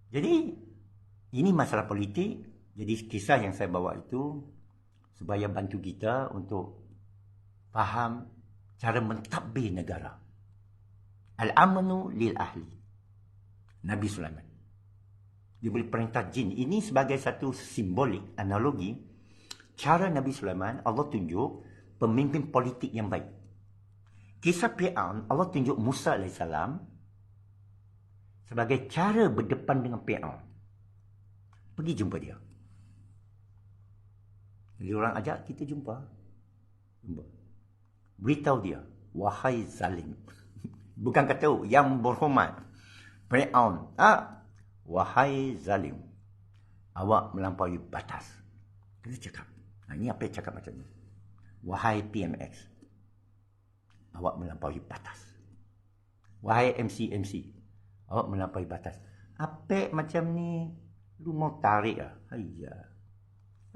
Jadi, ini masalah politik. Jadi, kisah yang saya bawa itu supaya bantu kita untuk faham cara mentadbir negara. Al-amnu lil ahli. Nabi Sulaiman. Dia boleh perintah jin. Ini sebagai satu simbolik, analogi. Cara Nabi Sulaiman, Allah tunjuk pemimpin politik yang baik. Kisah Fir'aun, Allah tunjuk Musa AS sebagai cara berdepan dengan Fir'aun. Pergi jumpa dia. Jadi orang ajak, kita jumpa. Beritahu dia, wahai zalim. Bukan kata, yang berhormat. Fir'aun, wahai zalim, awak melampaui batas. Kita cakap. Ini apa yang cakap macam ni? Wahai PMX, awak melampaui batas. Wahai MC, awak melampaui batas. Apa macam ni? Lu mau tarik lah? Hayya.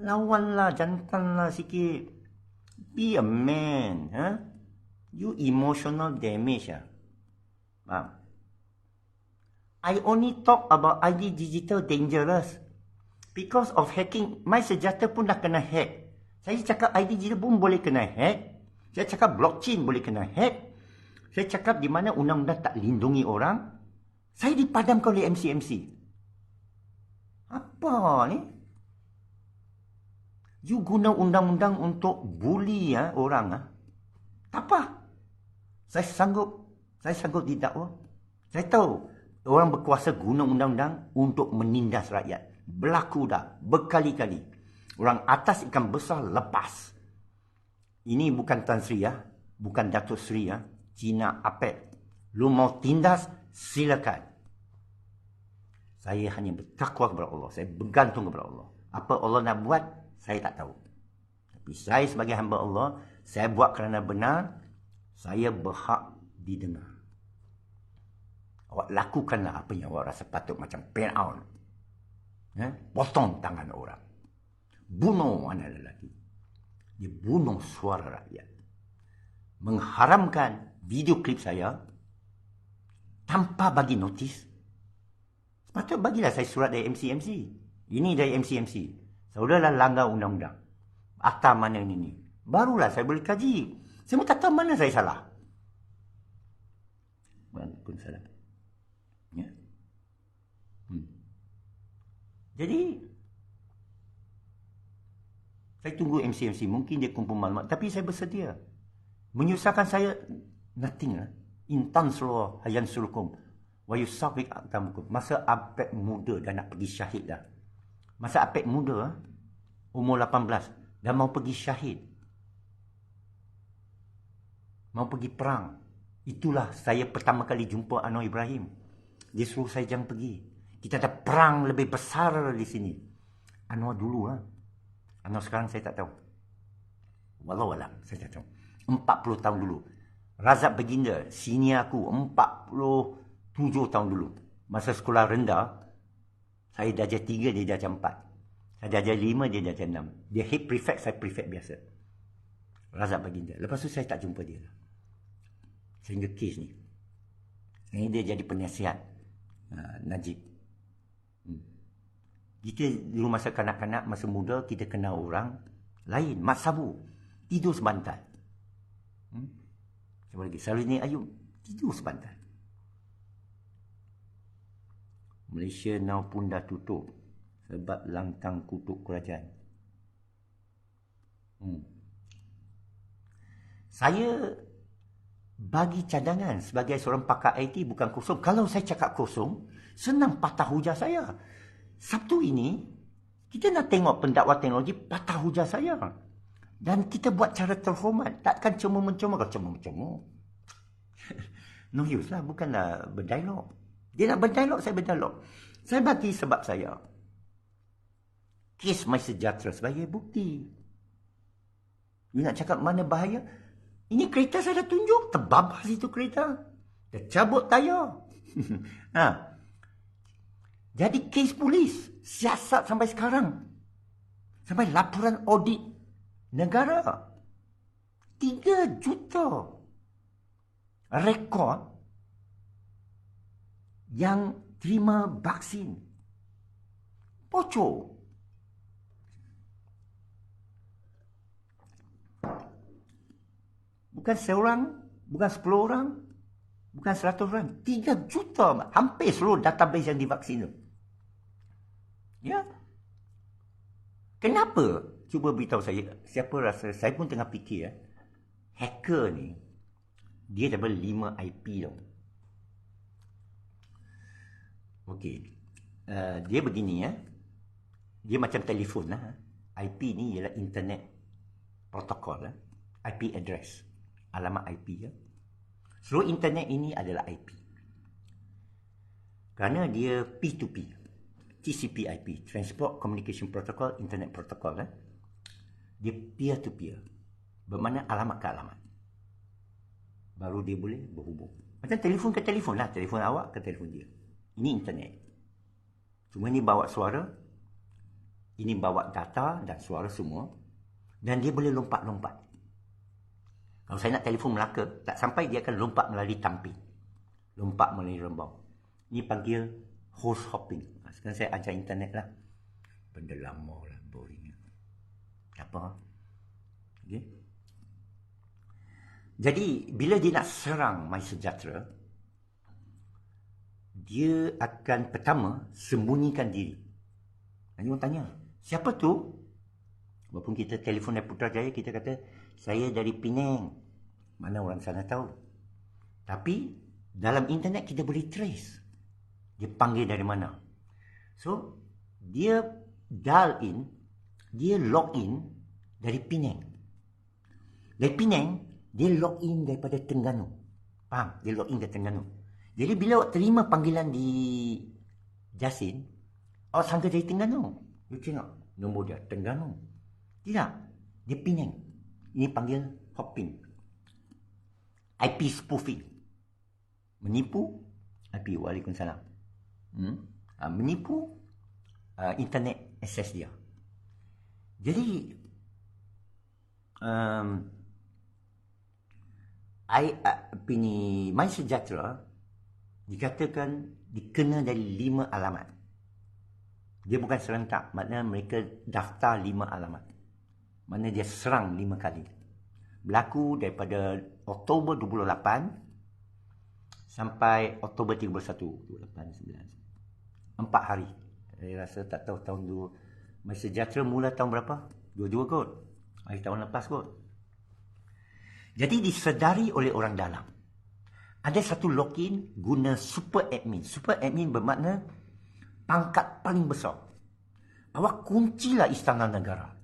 Lawanlah, jantanlah sikit. Be a man. You emotional damage lah. Faham? I only talk about ID digital dangerous. Because of hacking, MySejahtera pun dah kena hack. Saya cakap ID digital pun boleh kena hack. Saya cakap blockchain boleh kena hack. Saya cakap di mana undang-undang tak lindungi orang. Saya dipadamkan oleh MCMC. Apa ni? You guna undang-undang untuk bully orang. Tak apa. Saya sanggup didakwa. Saya tahu orang berkuasa guna undang-undang untuk menindas rakyat. Berlaku dah berkali-kali. Orang atas ikan besar lepas. Ini bukan Tan Sri bukan Datuk Sri Cina APEC. Lu mau tindas, silakan. Saya hanya bertakwa kepada Allah. Saya bergantung kepada Allah. Apa Allah nak buat, saya tak tahu. Tapi saya sebagai hamba Allah, saya buat kerana benar, saya berhak didengar. Awak lakukanlah apa yang awak rasa patut, macam pen out. Potong tangan orang. Bunuh anak lelaki. Dia bunuh suara rakyat. Mengharamkan video klip saya tanpa bagi notis. Sepatutnya bagilah saya surat dari MCMC. Ini dari MCMC. Saudara langgar undang-undang. Akta mana ini? Barulah saya boleh kaji. Saya tak tahu mana saya salah. Waalaikumsalam. Ya. Jadi saya tunggu MCMC. Mungkin dia kumpul maklumat. Tapi saya bersedia. Menyusahkan saya, nothing lah. Intan seluruh hayan sulukum. Wa yusafik aktamukum. Masa APEC muda dah nak pergi syahid dah. Masa APEC muda, umur 18, dah mau pergi syahid. Mau pergi perang. Itulah saya pertama kali jumpa Anwar Ibrahim. Dia suruh saya jangan pergi. Kita ada perang lebih besar di sini. Anwar dulu Anwar sekarang saya tak tahu. Wallahualam, saya tak tahu. 40 tahun dulu. Razak Baginda, senior aku, 47 tahun dulu. Masa sekolah rendah, saya darjah 3, dia darjah 4. Saya darjah 5, dia darjah 6. Dia head prefect, saya prefect biasa. Razak Baginda. Lepas tu saya tak jumpa dia. Sehingga kes ni. Ini dia jadi penasihat Najib. Kita dulu masa kanak-kanak, masa muda, kita kenal orang lain. Mat Sabu, tidur sebantal. Siapa lagi? Saluddin Ayub, tidur sebantal. Malaysia now pun dah tutup sebab langkang kutuk kerajaan. Saya bagi cadangan sebagai seorang pakar IT bukan kosong. Kalau saya cakap kosong, senang patah hujah saya. Sabtu ini, kita nak tengok pendakwa teknologi patah hujah saya. Dan kita buat cara terhormat. Takkan cuma-mencuma. Kalau cuma-mencuma, no use lah. Bukanlah berdialog. Dia nak berdialog, saya berdialog. Saya bagi sebab saya. Kes MySejahtera sebagai bukti. You nak cakap mana bahaya? Ini kereta saya dah tunjuk. Terbabas itu kereta. Dia cabut tayar. Jadi kes polis. Siasat sampai sekarang. Sampai laporan audit negara. 3 juta. Rekod yang terima vaksin. Bocor. Bukan seorang, bukan 10 orang, bukan 100 orang. 3 juta. Hampir seluruh database yang divaksin tu. Ya. Kenapa? Cuba beritahu saya. Siapa rasa, saya pun tengah fikir. Hacker ni, dia dapat 5 IP tau. Okey. Dia begini Dia macam telefon lah. IP ni ialah internet protokol IP address. Alamat IP Seluruh internet ini adalah IP. Kerana dia P2P. TCP/IP, Transport Communication Protocol, Internet Protocol. Dia peer-to-peer. Bermakna alamat ke alamat. Baru dia boleh berhubung. Macam telefon ke telefon lah. Telefon awak ke telefon dia. Ini internet. Cuma ini bawa suara. Ini bawa data dan suara semua. Dan dia boleh lompat-lompat. Kalau saya nak telefon Melaka, tak sampai dia akan lompat melalui Tampin. Lompat melalui Rembau. Ini panggil host hopping. Sekarang saya ajar internet lah. Benda lama lah, boring. Apa? Okay. Jadi, bila dia nak serang MySejahtera, dia akan pertama sembunyikan diri. Nanti orang tanya, siapa tu? Walaupun kita telefon dari Putrajaya, kita kata, saya dari Penang. Mana orang sana tahu. Tapi, dalam internet kita boleh trace. Dia panggil dari mana. So, dia dial in, dia log in dari Penang. Dari Penang, dia log in daripada Terengganu. Faham? Dia log in dari Terengganu. Jadi, bila awak terima panggilan di Jasin, awak sangka dari Terengganu. You tengok, nombor dia Terengganu. Tidak, dia Penang. Ini panggil hopping. IP spoofing. Menipu IP. Waalaikumsalam. Menipu internet access dia. Jadi MySejahtera dikatakan dikena dari 5 alamat. Dia bukan serentak, maknanya mereka daftar 5 alamat. Mana dia serang 5 kali. Berlaku daripada Oktober 28 sampai Oktober 31, 28, 9. 4 hari. Saya rasa tak tahu tahun dulu. MySejahtera mula tahun berapa? 22 kot. Hari tahun lepas kot. Jadi disedari oleh orang dalam. Ada satu login guna super admin. Super admin bermakna pangkat paling besar. Awak kuncilah Istana Negara.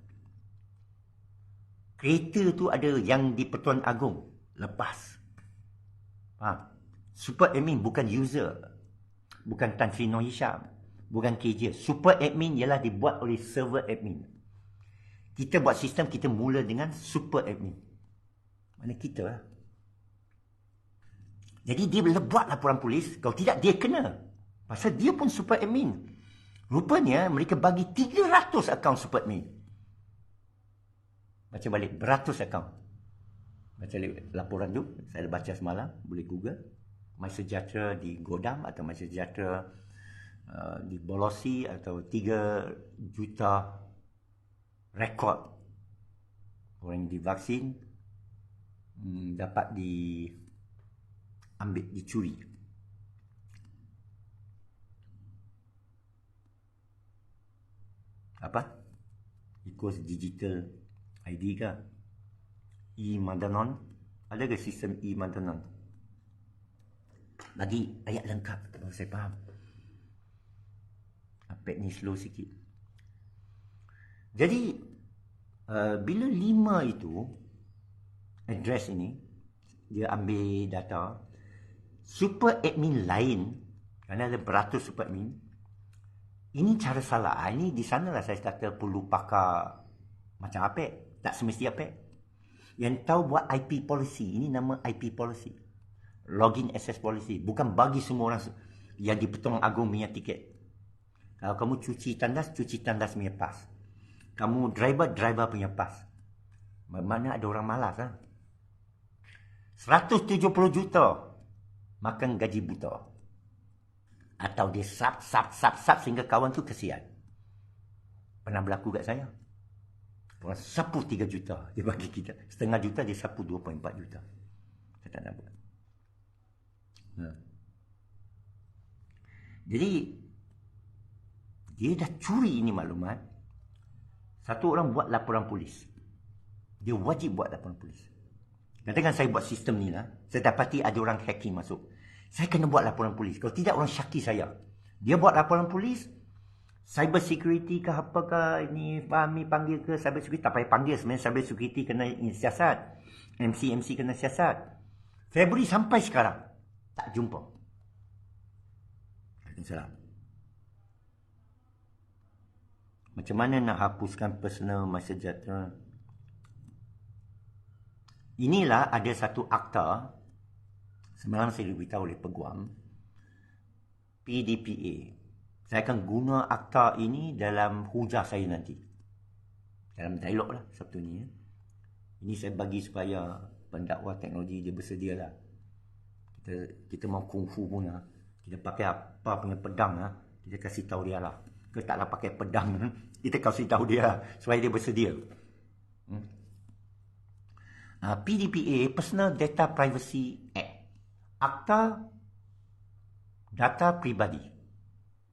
Kereta tu ada yang di Pertuan Agong. Lepas. Faham? Super admin bukan user. Bukan Tan Sri Noor Hisham. Bukan KJ. Super admin ialah dibuat oleh server admin. Kita buat sistem, kita mula dengan super admin. Mana kita lah. Jadi dia buat laporan polis. Kalau tidak, dia kena. Pasal dia pun super admin. Rupanya mereka bagi 300 akaun super admin. Baca balik, beratus akaun. Baca laporan tu, saya baca semalam, boleh Google. MySejahtera di Godam atau MySejahtera di Bolosi atau 3 juta rekod orang yang divaksin dapat diambil, dicuri. Apa? Ikut digital ID ke? E-Madanon? Ada ke sistem E-Madanon? Bagi ayat lengkap, kalau saya faham. Pad ni slow sikit. Jadi, bila 5 itu, address ini, dia ambil data, super admin lain, kerana ada beratus super admin, ini cara salah. Ini di sanalah saya kata perlu pakar macam apa. Tak semesti apa. Yang tahu buat IP policy. Ini nama IP policy. Login access policy. Bukan bagi semua orang yang di Pertuan Agong punya tiket. Kalau kamu cuci tandas punya pas. Kamu driver punya pas. Mana ada orang malas lah. 170 juta makan gaji buta. Atau dia sap sehingga kawan tu kesian. Pernah berlaku kat saya. Orang sapu 3 juta dia bagi kita. Setengah juta dia sapu 2.4 juta. Saya tak nak buat. Jadi dia dah curi ini maklumat. Satu orang buat laporan polis. Dia wajib buat laporan polis. Katakan saya buat sistem ni lah. Saya dapati ada orang hacking masuk. Saya kena buat laporan polis. Kalau tidak orang syaki saya. Dia buat laporan polis. Cyber security ke apakah ini Fahmi panggil ke cyber security. Tak payah panggil sebenarnya. Cyber security kena siasat. MC kena siasat. Februari sampai sekarang. Tak jumpa. Waalaikumsalam. Macam mana nak hapuskan personal MySejahtera? Inilah ada satu akta. Semalam saya diberitahu oleh Peguam. PDPA. Saya akan guna akta ini dalam hujah saya nanti. Dalam dialog lah Sabtu ni. Ini saya bagi supaya pendakwah teknologi dia bersedia lah. Kita mau kungfu pun lah. Kita pakai apa punya pedang lah. Kita kasih tahu dia lah. Kita taklah pakai pedang. Kita kasih tahu dia lah. Supaya dia bersedia. PDPA, Personal Data Privacy Act. Akta Data Pribadi.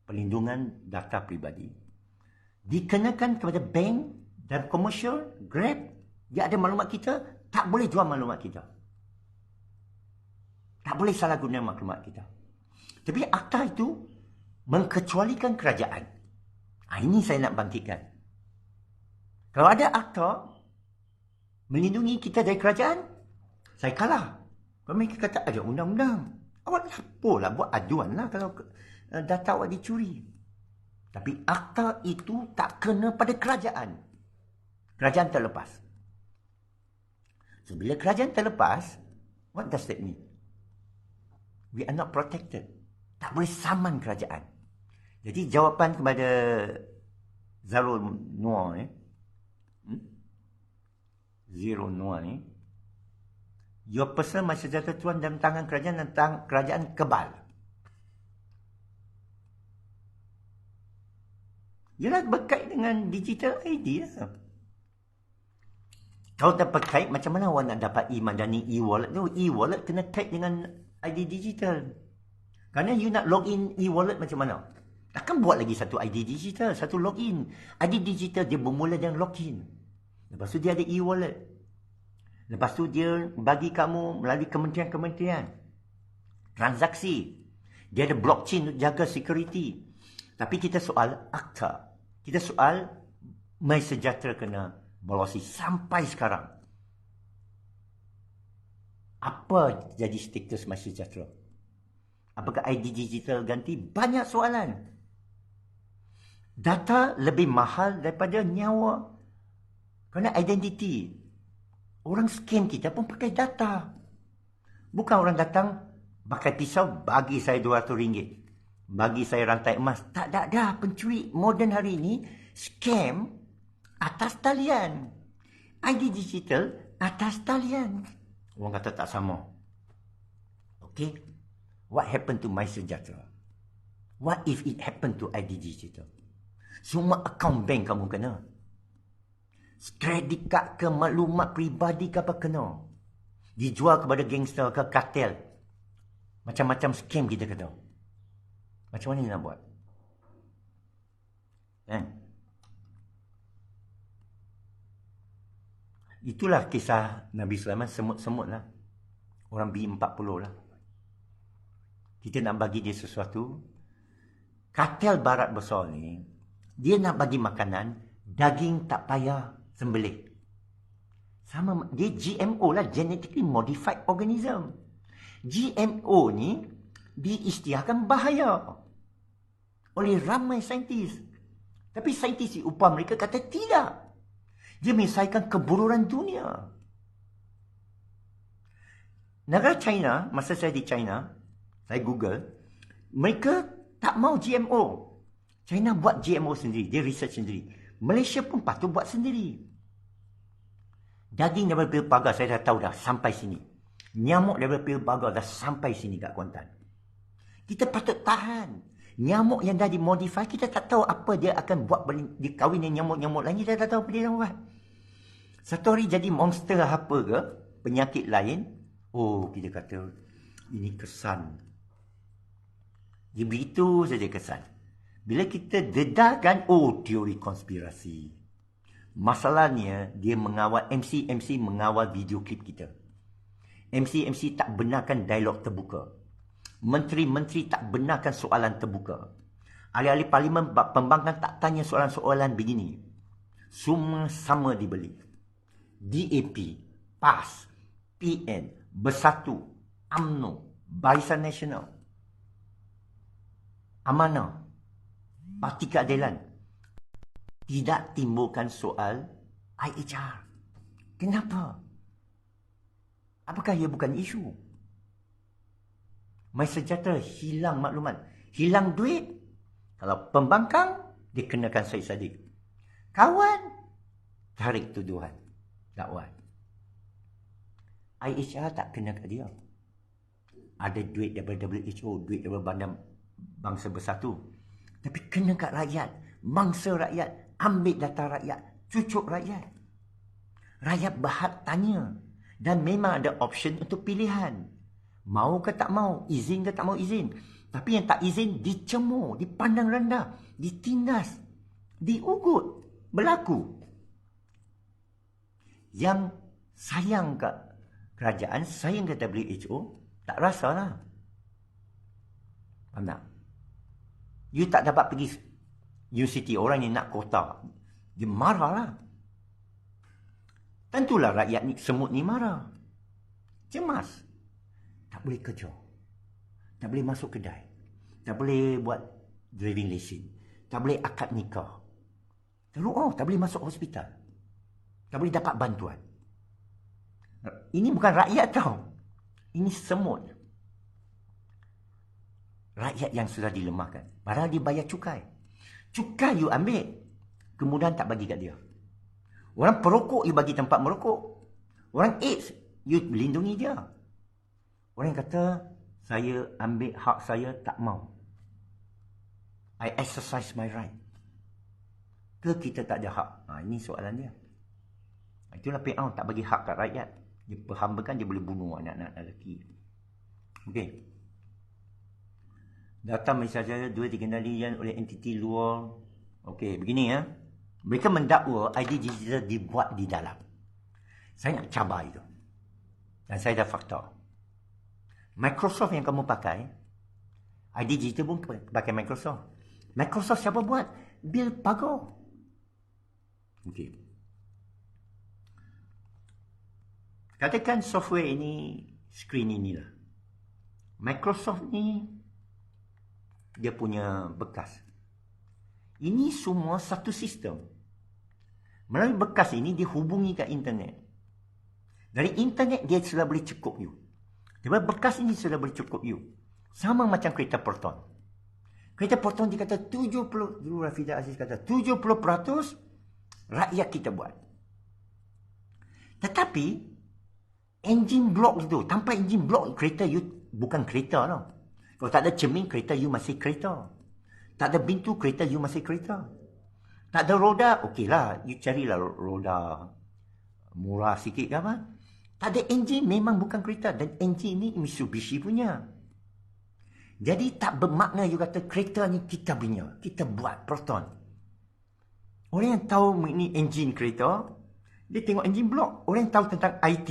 Perlindungan data pribadi. Dikenakan kepada bank dan komersial, Grab, dia ada maklumat kita, tak boleh jual maklumat kita. Tak boleh salah guna maklumat kita. Tapi akta itu mengkecualikan kerajaan. Ini saya nak bangkitkan. Kalau ada akta melindungi kita dari kerajaan, saya kalah. Kalau mereka kata ada undang-undang, awak laporlah, buat aduan lah kalau data awak dicuri. Tapi akta itu tak kena pada kerajaan. Kerajaan terlepas. So, bila kerajaan terlepas, what does that mean? We are not protected. Tak boleh saman kerajaan. Jadi jawapan kepada Zarul Noor Zero Noor ni, your personal masa jatuh tuan dalam tangan kerajaan dan kerajaan kebal. Ialah berkait dengan digital ID lah. Kalau tak berkait, macam mana awak nak dapat e-Madani e-wallet tu? E-wallet kena kait dengan ID digital. Kerana you nak login e-wallet macam mana? Takkan buat lagi satu ID digital, satu login. ID digital dia bermula dengan login. Lepas tu dia ada e-wallet. Lepas tu dia bagi kamu melalui kementerian-kementerian transaksi. Dia ada blockchain untuk jaga security. Tapi kita soal akta. Kita soal MySejahtera kena bolosi sampai sekarang. Apa jadi status MySejahtera? Apakah ID digital ganti? Banyak soalan. Data lebih mahal daripada nyawa. Kerana identiti. Orang scam kita pun pakai data. Bukan orang datang pakai pisau, bagi saya RM200. Bagi saya rantai emas. Tak ada. Pencuri moden hari ini, scam atas talian. ID digital atas talian. Orang kata tak sama. Okay. What happened to MySejahtera? What if it happened to ID digital? Semua akaun bank kamu kena. Kredit kad ke, maklumat peribadi ke apa kena. Dijual kepada gangster ke kartel. Macam-macam scam kita kena. Macam mana nak buat? Itulah kisah Nabi Sulaiman, semut-semut lah. Orang B40 lah. Kita nak bagi dia sesuatu. Kartel barat besar ni, dia nak bagi makanan, daging tak payah sembelih. Sama, dia GMO lah, Genetically Modified Organism. GMO ni diisytiharkan bahaya oleh ramai saintis. Tapi saintis di upah mereka kata tidak. Dia menyelesaikan kebururan dunia. Negara China, masa saya di China, saya Google, mereka tak mau GMO. China buat GMO sendiri, dia research sendiri. Malaysia pun patut buat sendiri. Daging daripada pil pagar saya dah tahu dah sampai sini. Nyamuk daripada pil pagar dah sampai sini kat Kuantan. Kita patut tahan. Nyamuk yang dah dimodify, kita tak tahu apa dia akan buat dikawin dengan nyamuk-nyamuk lain. Kita tak tahu apa dia akan buat. Satu hari jadi monster apa ke, penyakit lain. Oh, kita kata, ini kesan. Dia begitu saja kesan. Bila kita dedahkan, oh, teori konspirasi. Masalahnya, dia mengawal, MC mengawal video klip kita. MC tak benarkan dialog terbuka. Menteri-menteri tak benarkan soalan terbuka. Ahli-ahli parlimen pembangkang tak tanya soalan-soalan begini. Semua sama dibeli. DAP, PAS, PN, Bersatu, UMNO, Barisan Nasional, Amanah, Parti Keadilan. Tidak timbulkan soal IHR. Kenapa? Apakah ia bukan isu? MySejahtera hilang maklumat, hilang duit. Kalau pembangkang, dikenakan Syed Saddiq. Kawan, tarik tuduhan, dakwah. IHR tak kena kat dia. Ada duit daripada WHO, duit daripada Badan Bangsa Bersatu. Tapi kena kat rakyat, mangsa rakyat, ambil data rakyat, cucuk rakyat. Rakyat berhak tanya. Dan memang ada option untuk pilihan. Mau ke tak mau, izin ke tak mau izin. Tapi yang tak izin dicemur, dipandang rendah, ditindas, diugut, berlaku. Yang sayang kat kerajaan, sayang kat WHO, tak rasalah. Faham tak? You tak dapat pergi universiti, orang yang nak kota. Dia marahlah. Tentulah rakyat ni, semut ni marah. Cemas. Tak boleh kerja. Tak boleh masuk kedai. Tak boleh buat driving lesen. Tak boleh akad nikah. Tak boleh masuk hospital. Tak boleh dapat bantuan. Ini bukan rakyat tau. Ini semut. Rakyat yang sudah dilemahkan. Padahal dia bayar cukai. Cukai you ambil. Kemudian tak bagi kat dia. Orang perokok you bagi tempat merokok. Orang AIDS you lindungi dia. Orang yang kata saya ambil hak saya tak mau. I exercise my right. Ke kita tak ada hak? Ini soalan dia. Itulah PA tak bagi hak kat rakyat. Dia perhambakan, dia boleh bunuh anak-anak lelaki. Okey. Data Malaysia Jaya 2 dikendalikan oleh entiti luar. Okey, begini ya. Mereka mendakwa ID digital dibuat di dalam. Saya nak cabar itu. Dan saya dah fakta. Microsoft yang kamu pakai, ID digital pun pakai Microsoft. Microsoft siapa buat? Bill Pago. Okey. Katakan software ini, screen inilah. Microsoft ni, dia punya bekas. Ini semua satu sistem. Melalui bekas ini, dihubungi ke internet. Dari internet, dia sudah boleh cukup you. Daripada bekas ini sudah boleh cukup you. Sama macam kereta Proton. Kereta Proton dia kata 70%, dulu Rafidah Aziz kata 70% rakyat kita buat. Tetapi, engine block itu, tanpa engine block, kereta you bukan kereta tau. Kalau tak ada cermin, kereta you masih kereta. Tak ada pintu, kereta you masih kereta. Tak ada roda, okeylah, you carilah roda murah sikit ke apa. Tak ada enjin, memang bukan kereta. Dan enjin ni Mitsubishi punya. Jadi tak bermakna you kata kereta ni kita punya. Kita buat Proton. Orang yang tahu ini enjin kereta, dia tengok enjin block. Orang yang tahu tentang IT,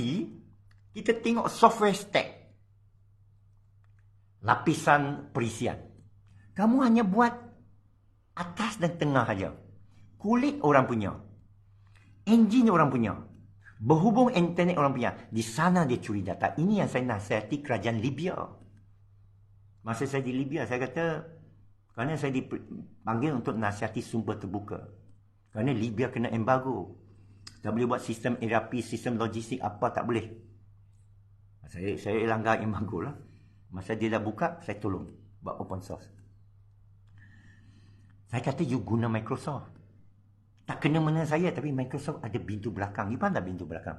kita tengok software stack. Lapisan perisian. Kamu hanya buat atas dan tengah saja. Kulit orang punya. Enjin orang punya. Berhubung internet orang punya. Di sana dia curi data. Ini yang saya nasihati kerajaan Libya. Masa saya di Libya, saya kata, kerana saya dipanggil untuk nasihati sumber terbuka. Kerana Libya kena embargo. Tak boleh buat sistem ERP, sistem logistik apa, tak boleh. Saya langgar embargo lah. Masa dia dah buka, saya tolong buat open source. Saya kata you guna Microsoft. Tak kena mana saya, tapi Microsoft ada pintu belakang. You faham tak pintu belakang?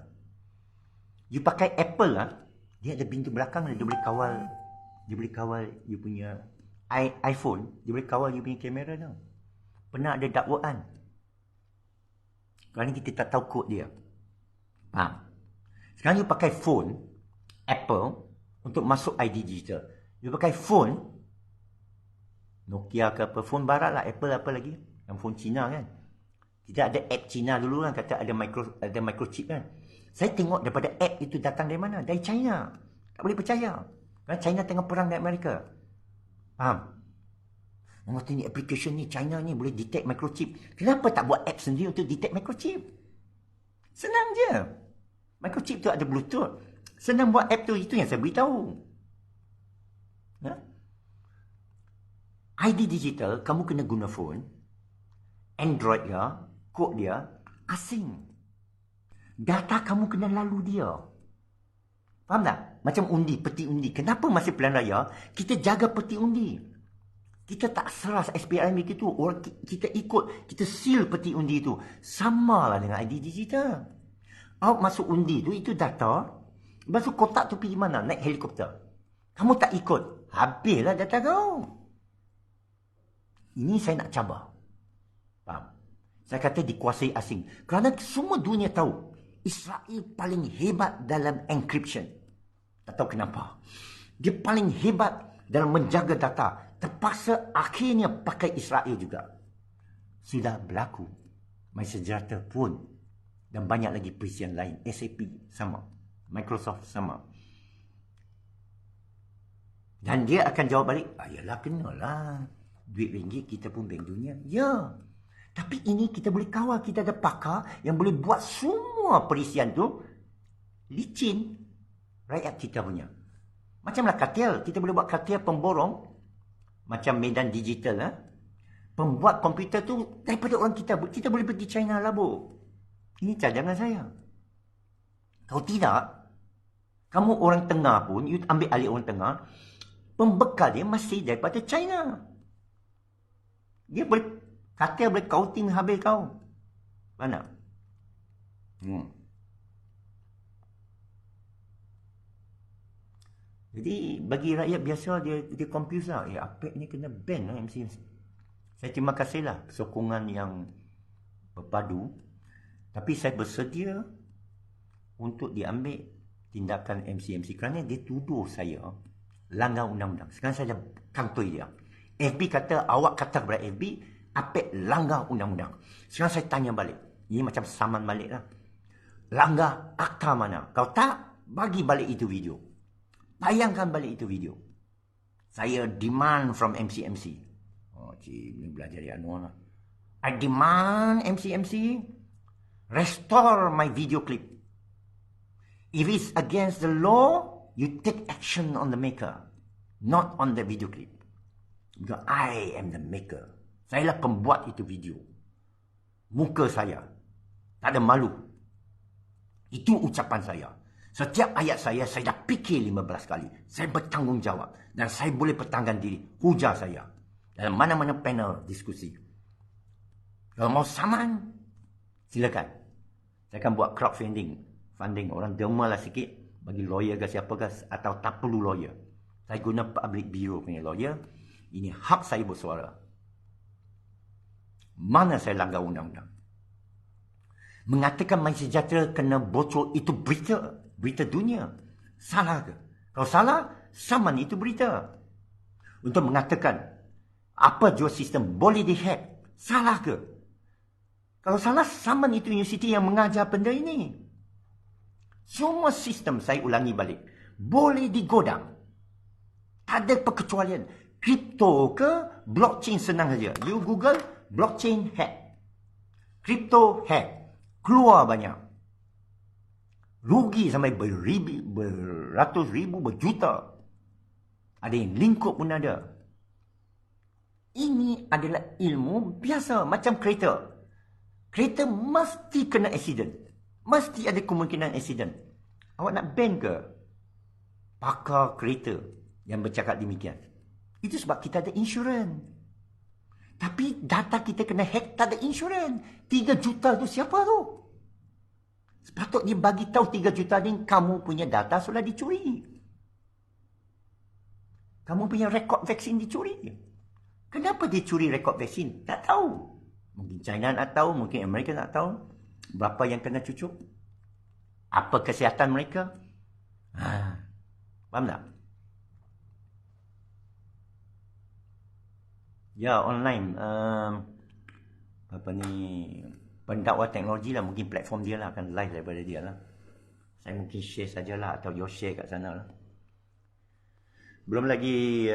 You pakai Apple lah, dia ada pintu belakang, dia boleh kawal. Dia boleh kawal you punya iPhone, dia boleh kawal you punya kamera tau. Pernah ada dakwaan. Kerana kita tak tahu kod dia. Faham? Sekarang you pakai phone Apple untuk masuk ID digital. You pakai phone Nokia ke apa, phone barat lah, Apple apa lagi, yang phone Cina kan. Kita ada app Cina dulu kan, kata ada microchip kan. Saya tengok daripada app itu datang dari mana? Dari China. Tak boleh percaya. Kerana China tengah perang dengan Amerika. Faham? Orang kata ni application ni, China ni boleh detect microchip. Kenapa tak buat app sendiri untuk detect microchip? Senang je. Microchip tu ada Bluetooth. Senang buat app tu, itu yang saya beritahu. Ha? ID digital, kamu kena guna phone. Android dia, kod dia, asing. Data kamu kena lalu dia. Faham tak? Macam undi, peti undi. Kenapa masa pilihan raya, kita jaga peti undi. Kita tak serah SPRM begitu. Orang kita ikut, kita seal peti undi itu. Sama lah dengan ID digital. Awak masuk undi tu, itu data. Lepas tu kotak tu pergi mana? Naik helikopter. Kamu tak ikut, habislah data kau. Ini saya nak cabar. Faham? Saya kata dikuasai asing. Kerana semua dunia tahu Israel paling hebat dalam encryption. Tak tahu kenapa. Dia paling hebat dalam menjaga data. Terpaksa akhirnya pakai Israel juga. Sudah berlaku. MySejahtera pun. Dan banyak lagi perisian lain. SAP sama. Microsoft sama. Dan dia akan jawab balik, yalah kenalah. Duit ringgit kita pun bank dunia. Ya. Tapi ini kita boleh kawal. Kita ada pakar yang boleh buat semua perisian tu licin. Rakyat kita punya. Macamlah kartel. Kita boleh buat kartel pemborong. Macam medan digital. Pembuat komputer tu daripada orang kita. Kita boleh pergi China labur. Ini cadangan saya. Kalau tidak, kamu orang tengah pun, you ambil alih orang tengah, pembekal dia masih daripada China. Dia boleh, kartel boleh counting habis kau. Mana? Jadi, bagi rakyat biasa, dia confuse lah. Apek ni kena ban lah MCMC. Saya terima kasih lah sokongan yang berpadu. Tapi saya bersedia untuk diambil tindakan MCMC kerana dia tuduh saya langgar undang-undang. Sekarang saya dah kantoi dia. FB kata, awak kata kepada FB, apek langgar undang-undang. Sekarang saya tanya balik. Ini macam saman balik lah. Langgar akta mana? Kalau tak, bagi balik itu video. Bayangkan balik itu video. Saya demand from MCMC. Oh, cik, ni belajar dari Anwar lah. I demand MCMC restore my video clip. If it's against the law, you take action on the maker, not on the video clip. Because I am the maker. Saya lah pembuat itu video. Muka saya. Tak ada malu. Itu ucapan saya. Setiap ayat saya dah fikir 15 kali. Saya bertanggungjawab. Dan saya boleh pertahankan diri. Hujah saya. Dalam mana-mana panel diskusi. Kalau mau saman, silakan. Saya akan buat crowdfunding. Funding. Orang derma lah sikit. Bagi lawyer ke siapa ke. Atau tak perlu lawyer. Saya guna public bureau punya lawyer. Ini hak saya bersuara. Mana saya langgar undang-undang? Mengatakan MySejahtera kena bocor itu berita. Berita dunia. Salah ke? Kalau salah, saman itu berita. Untuk mengatakan apa jua sistem boleh dihack. Salah ke? Kalau salah, saman itu universiti yang mengajar benda ini. Semua sistem, saya ulangi balik, boleh digodam. Tak ada perkecualian. Kripto ke blockchain senang saja. You Google blockchain hack. Kripto hack. Keluar banyak. Rugi sampai beratus ribu, berjuta. Ada yang lingkup pun ada. Ini adalah ilmu biasa. Macam kereta. Kereta mesti kena accident. Mesti ada kemungkinan accident. Awak nak ban ke pakar kereta yang bercakap demikian? Itu sebab kita ada insurans. Tapi data kita kena hack, tak ada insurans. 3 juta tu siapa tu? Sepatutnya bagi tahu 3 juta ni kamu punya data sudah dicuri. Kamu punya rekod vaksin dicuri. Kenapa dia curi rekod vaksin? Tak tahu. Mungkin China nak tahu, mungkin Amerika nak tahu. Berapa yang kena cucuk? Apa kesihatan mereka? Faham tak? Ya, online. Apa ni? Pendakwa teknologi lah. Mungkin platform dia lah. Akan live daripada dia lah. Saya mungkin share sajalah. Atau you share kat sana lah. Belum lagi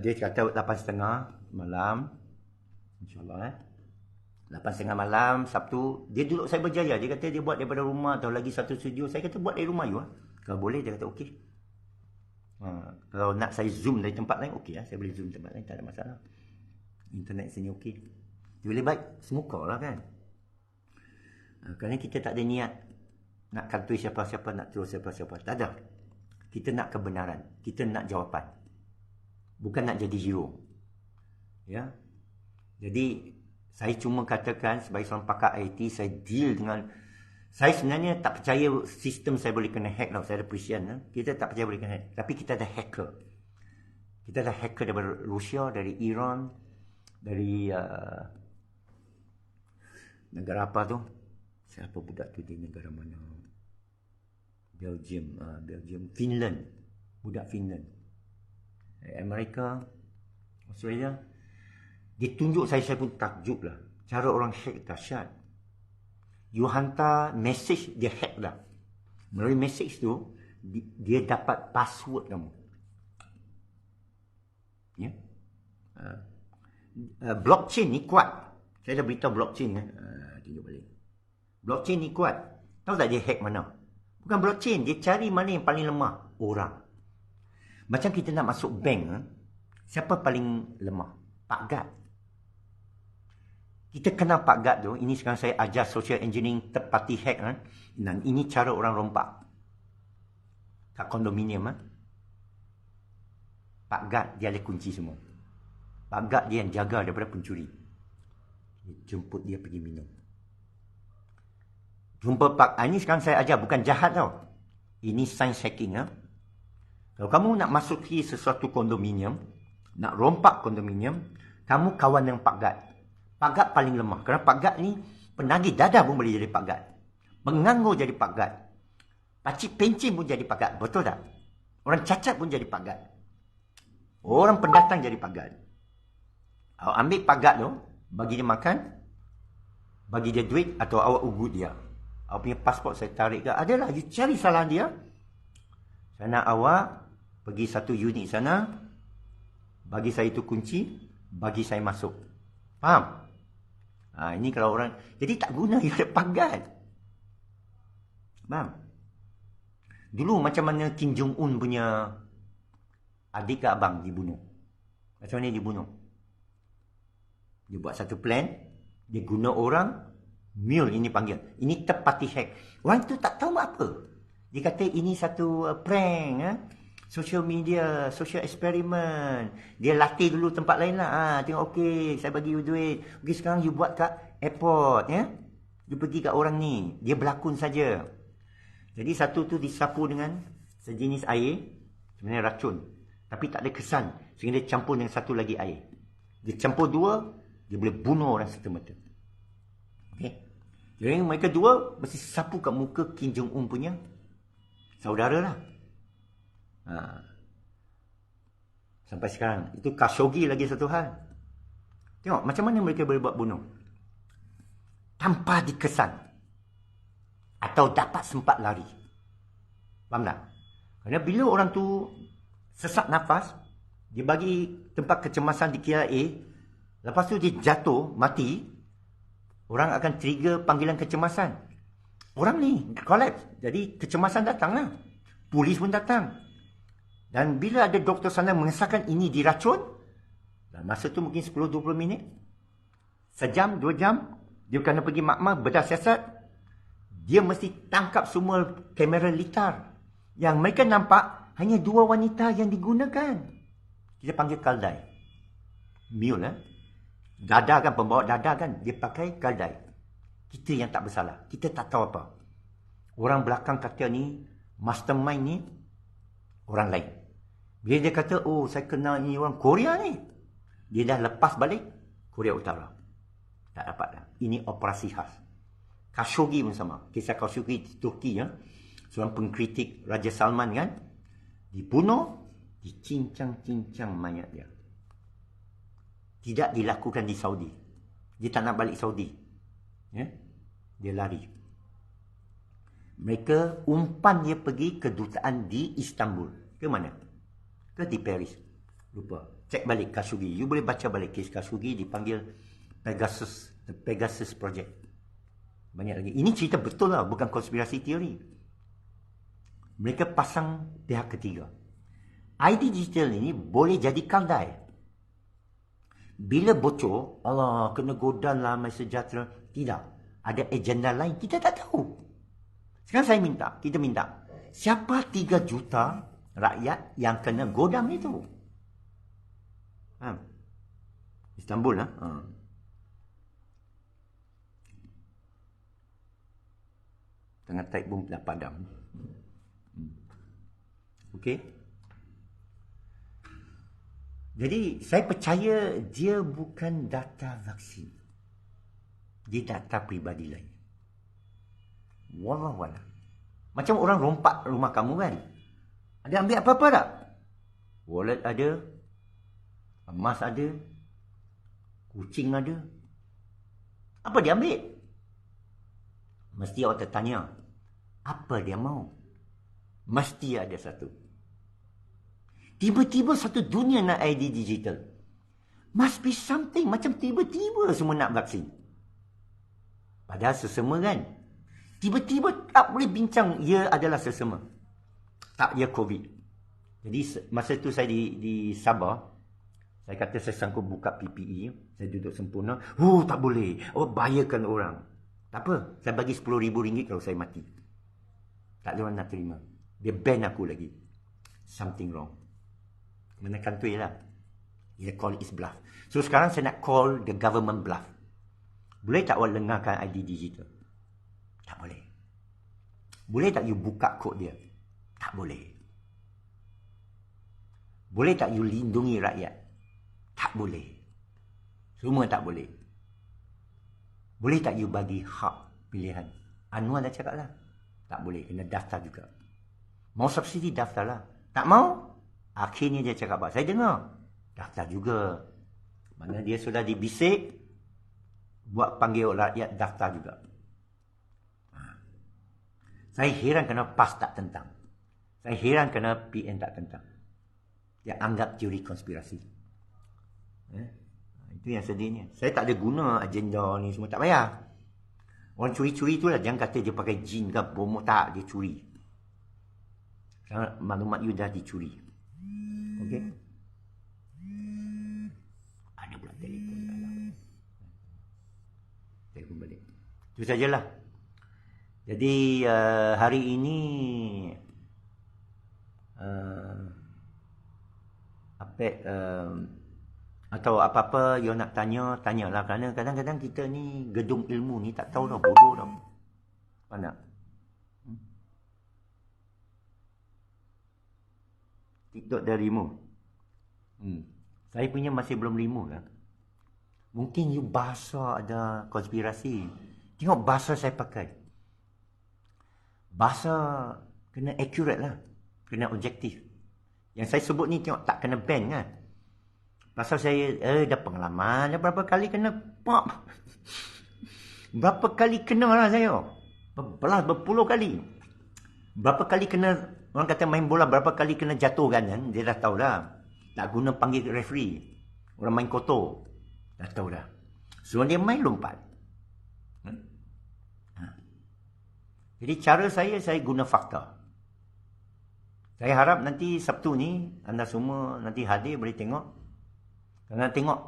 dia kata 8.30 malam. InsyaAllah 8.30 malam Sabtu. Dia duduk saya berjaya. Dia kata dia buat daripada rumah atau lagi satu studio. Saya kata buat dari rumah you lah. Kalau boleh dia kata okey. Kalau nak saya zoom dari tempat lain okey lah. Saya boleh zoom tempat lain. Tak ada masalah. Internet sini okey. Dia boleh baik. Semuka lah kan. Kerana kita tak ada niat nak kantoi siapa-siapa, nak terus siapa-siapa. Tak ada. Kita nak kebenaran. Kita nak jawapan. Bukan nak jadi hero. Ya. Jadi saya cuma katakan sebagai seorang pakar IT, saya deal dengan Saya sebenarnya tak percaya sistem saya boleh kena hack tau. Saya ada perisian. Kita tak percaya boleh kena hack. Tapi kita ada hacker. Kita ada hacker daripada Rusia, dari Iran, dari negara apa tu? Siapa budak tu di negara mana? Belgium, Finland. Budak Finland. Amerika, Australia. Dia tunjuk saya pun takjub lah. Cara orang hack dahsyat. You hantar message, dia hack dah. Melalui message tu, dia dapat password kamu. Ya? Blockchain ni kuat. Saya dah beritahu blockchain. Tunjuk balik. Blockchain ni kuat. Tahu tak dia hack mana? Bukan blockchain, dia cari mana yang paling lemah. Orang. Macam kita nak masuk bank, siapa paling lemah? Pak Gad. Kita kenal Pak Gad tu. Ini sekarang saya ajar social engineering third party hack. Dan ini cara orang rompak. Kat kondominium. Pak Gad dia ada kunci semua. Pak Gad dia yang jaga daripada pencuri. Dia jemput dia pergi minum. Jumpa Pak. Ini sekarang saya ajar. Bukan jahat tau. Ini science hacking. Kalau kamu nak masuki sesuatu kondominium. Nak rompak kondominium. Kamu kawan dengan Pak Gad. Pak Gad paling lemah. Kerana Pak Gad ni penagih dadah pun boleh jadi Pak Gad. Penganggur jadi Pak Gad. Pakcik pencin pun jadi Pak Gad. Betul tak? Orang cacat pun jadi Pak Gad. Orang pendatang jadi Pak Gad. Awak ambil Pak Gad tu, bagi dia makan, bagi dia duit atau awak ugut dia. Awak punya pasport saya tarik ke? Adalah, you cari salah dia. Saya nak awak pergi satu unit sana, bagi saya itu kunci, bagi saya masuk. Faham? Ini kalau orang... Jadi tak guna dia ada Pak Gad. Faham? Dulu macam mana Kim Jong-un punya adik ke abang dibunuh. Macam mana dibunuh? Dia buat satu plan. Dia guna orang. Mule ini panggil. Ini third party hack. Orang tu tak tahu apa. Dia kata ini satu prank. Social media. Social experiment. Dia latih dulu tempat lain lah. Tengok okey. Saya bagi you duit. Okey sekarang you buat kat airport. You pergi kat orang ni. Dia berlakon saja. Jadi satu tu disapu dengan sejenis air. Sebenarnya racun. Tapi tak ada kesan. Sehingga dia campur dengan satu lagi air. Dia campur dua. Dia boleh bunuh orang serta-merta. Okey. Jadi mereka dua mesti sapu kat muka Kim Jong-un punya saudara lah. Sampai sekarang. Itu Khashoggi lagi satu hal. Tengok macam mana mereka boleh buat bunuh. Tanpa dikesan. Atau dapat sempat lari. Faham tak? Kerana bila orang tu sesak nafas, dia bagi tempat kecemasan di KLA, lepas tu dia jatuh, mati, orang akan trigger panggilan kecemasan. Orang ni collapse. Jadi kecemasan datang lah. Polis pun datang. Dan bila ada doktor sana mengesahkan ini diracun, masa tu mungkin 10-20 minit, sejam, 2 jam, dia kena pergi makmal, bedah siasat, dia mesti tangkap semua kamera litar. Yang mereka nampak hanya 2 wanita yang digunakan. Kita panggil kaldai. Mule Dada kan, pembawa dada kan, dia pakai kaldai. Kita yang tak bersalah. Kita tak tahu apa. Orang belakang kata ni, mastermind ni, orang lain. Bila dia kata, oh saya kenal ni orang Korea ni. Dia dah lepas balik Korea Utara. Tak dapat dah. Ini operasi khas. Khashoggi pun sama. Kisah Khashoggi di Turki. Seorang pengkritik Raja Salman kan. Dibunuh, dicincang-cincang mayat dia. Tidak dilakukan di Saudi. Dia tak nak balik Saudi. Dia lari. Mereka umpan dia pergi kedutaan di Istanbul. Ke mana? Ke di Paris. Lupa. Cek balik Khashoggi. You boleh baca balik kes Khashoggi, dipanggil Pegasus. The Pegasus Project. Banyak lagi. Ini cerita betul lah. Bukan konspirasi teori. Mereka pasang pihak ketiga. ID digital ini boleh jadi kaldai. Bila bocor, Allah kena godan lah sejahtera. Tidak. Ada agenda lain. Kita tak tahu. Sekarang kita minta. Siapa 3 juta rakyat yang kena godam itu? Istanbul lah. Tengah type pun dah padam. Okey. Jadi saya percaya dia bukan data vaksin. Dia data peribadi lain. Wallah. Macam orang rompak rumah kamu kan. Ada ambil apa-apa tak? Wallet ada. Emas ada. Kucing ada. Apa dia ambil? Mesti awak tertanya. Apa dia mau? Mesti ada satu. Tiba-tiba satu dunia nak ID digital. Must be something. Macam tiba-tiba semua nak vaksin. Padahal sesama kan. Tiba-tiba tak boleh bincang ia adalah sesama. Tak, ia COVID. Jadi masa tu saya di Sabah. Saya kata saya sanggup buka PPE. Saya duduk sempurna. Tak boleh. Awak bahayakan orang. Tak apa. Saya bagi RM10,000 kalau saya mati. Tak ada orang nak terima. Dia ban aku lagi. Something wrong. Mana kantoi lah. Dia call is bluff. So sekarang saya nak call the government bluff. Boleh tak awak lengahkan ID digital? Tak boleh. Boleh tak you buka kod dia? Tak boleh. Boleh tak you lindungi rakyat? Tak boleh. Semua tak boleh. Boleh tak you bagi hak pilihan? Anwar dah cakap lah. Tak boleh. Kena daftar juga. Mau subsidi daftar lah. Tak mau? Akhirnya dia cakap apa? Saya dengar. Daftar juga. Mana dia sudah dibisik. Buat panggil rakyat daftar juga. Saya heran kenapa PAS tak tentang. Saya heran kenapa PN tak tentang. Dia anggap teori konspirasi. Itu yang sedihnya. Saya tak ada guna agenda ni semua. Tak payah. Orang curi-curi tu lah. Jangan kata dia pakai jin ke bomo. Tak, dia curi. Kerana maklumat you dah dicuri. Okey? Ada pula telefon dalam. Telefon balik. Itu sajalah. Jadi hari ini atau apa-apa you nak tanya, tanyalah. Kerana kadang-kadang kita ni gedung ilmu ni tak tahu dah, bodoh dah. Mana? TikTok dah remove. Saya punya masih belum remove lah. Mungkin you bahasa ada konspirasi. Tengok bahasa saya pakai. Bahasa kena accurate lah. Kena objektif. Yang saya sebut ni tengok tak kena ban kan. Pasal saya dah pengalaman. Dah berapa kali kena pop. Berapa kali kena lah saya. Berpuluh kali. Berapa kali kena. Orang kata main bola berapa kali kena jatuhkan kan. Dia dah tahu dah. Tak guna panggil referee. Orang main kotor. Dah tahu dah. So dia main lompat. Jadi cara saya guna fakta. Saya harap nanti Sabtu ni anda semua nanti hadir boleh tengok. Kerana tengok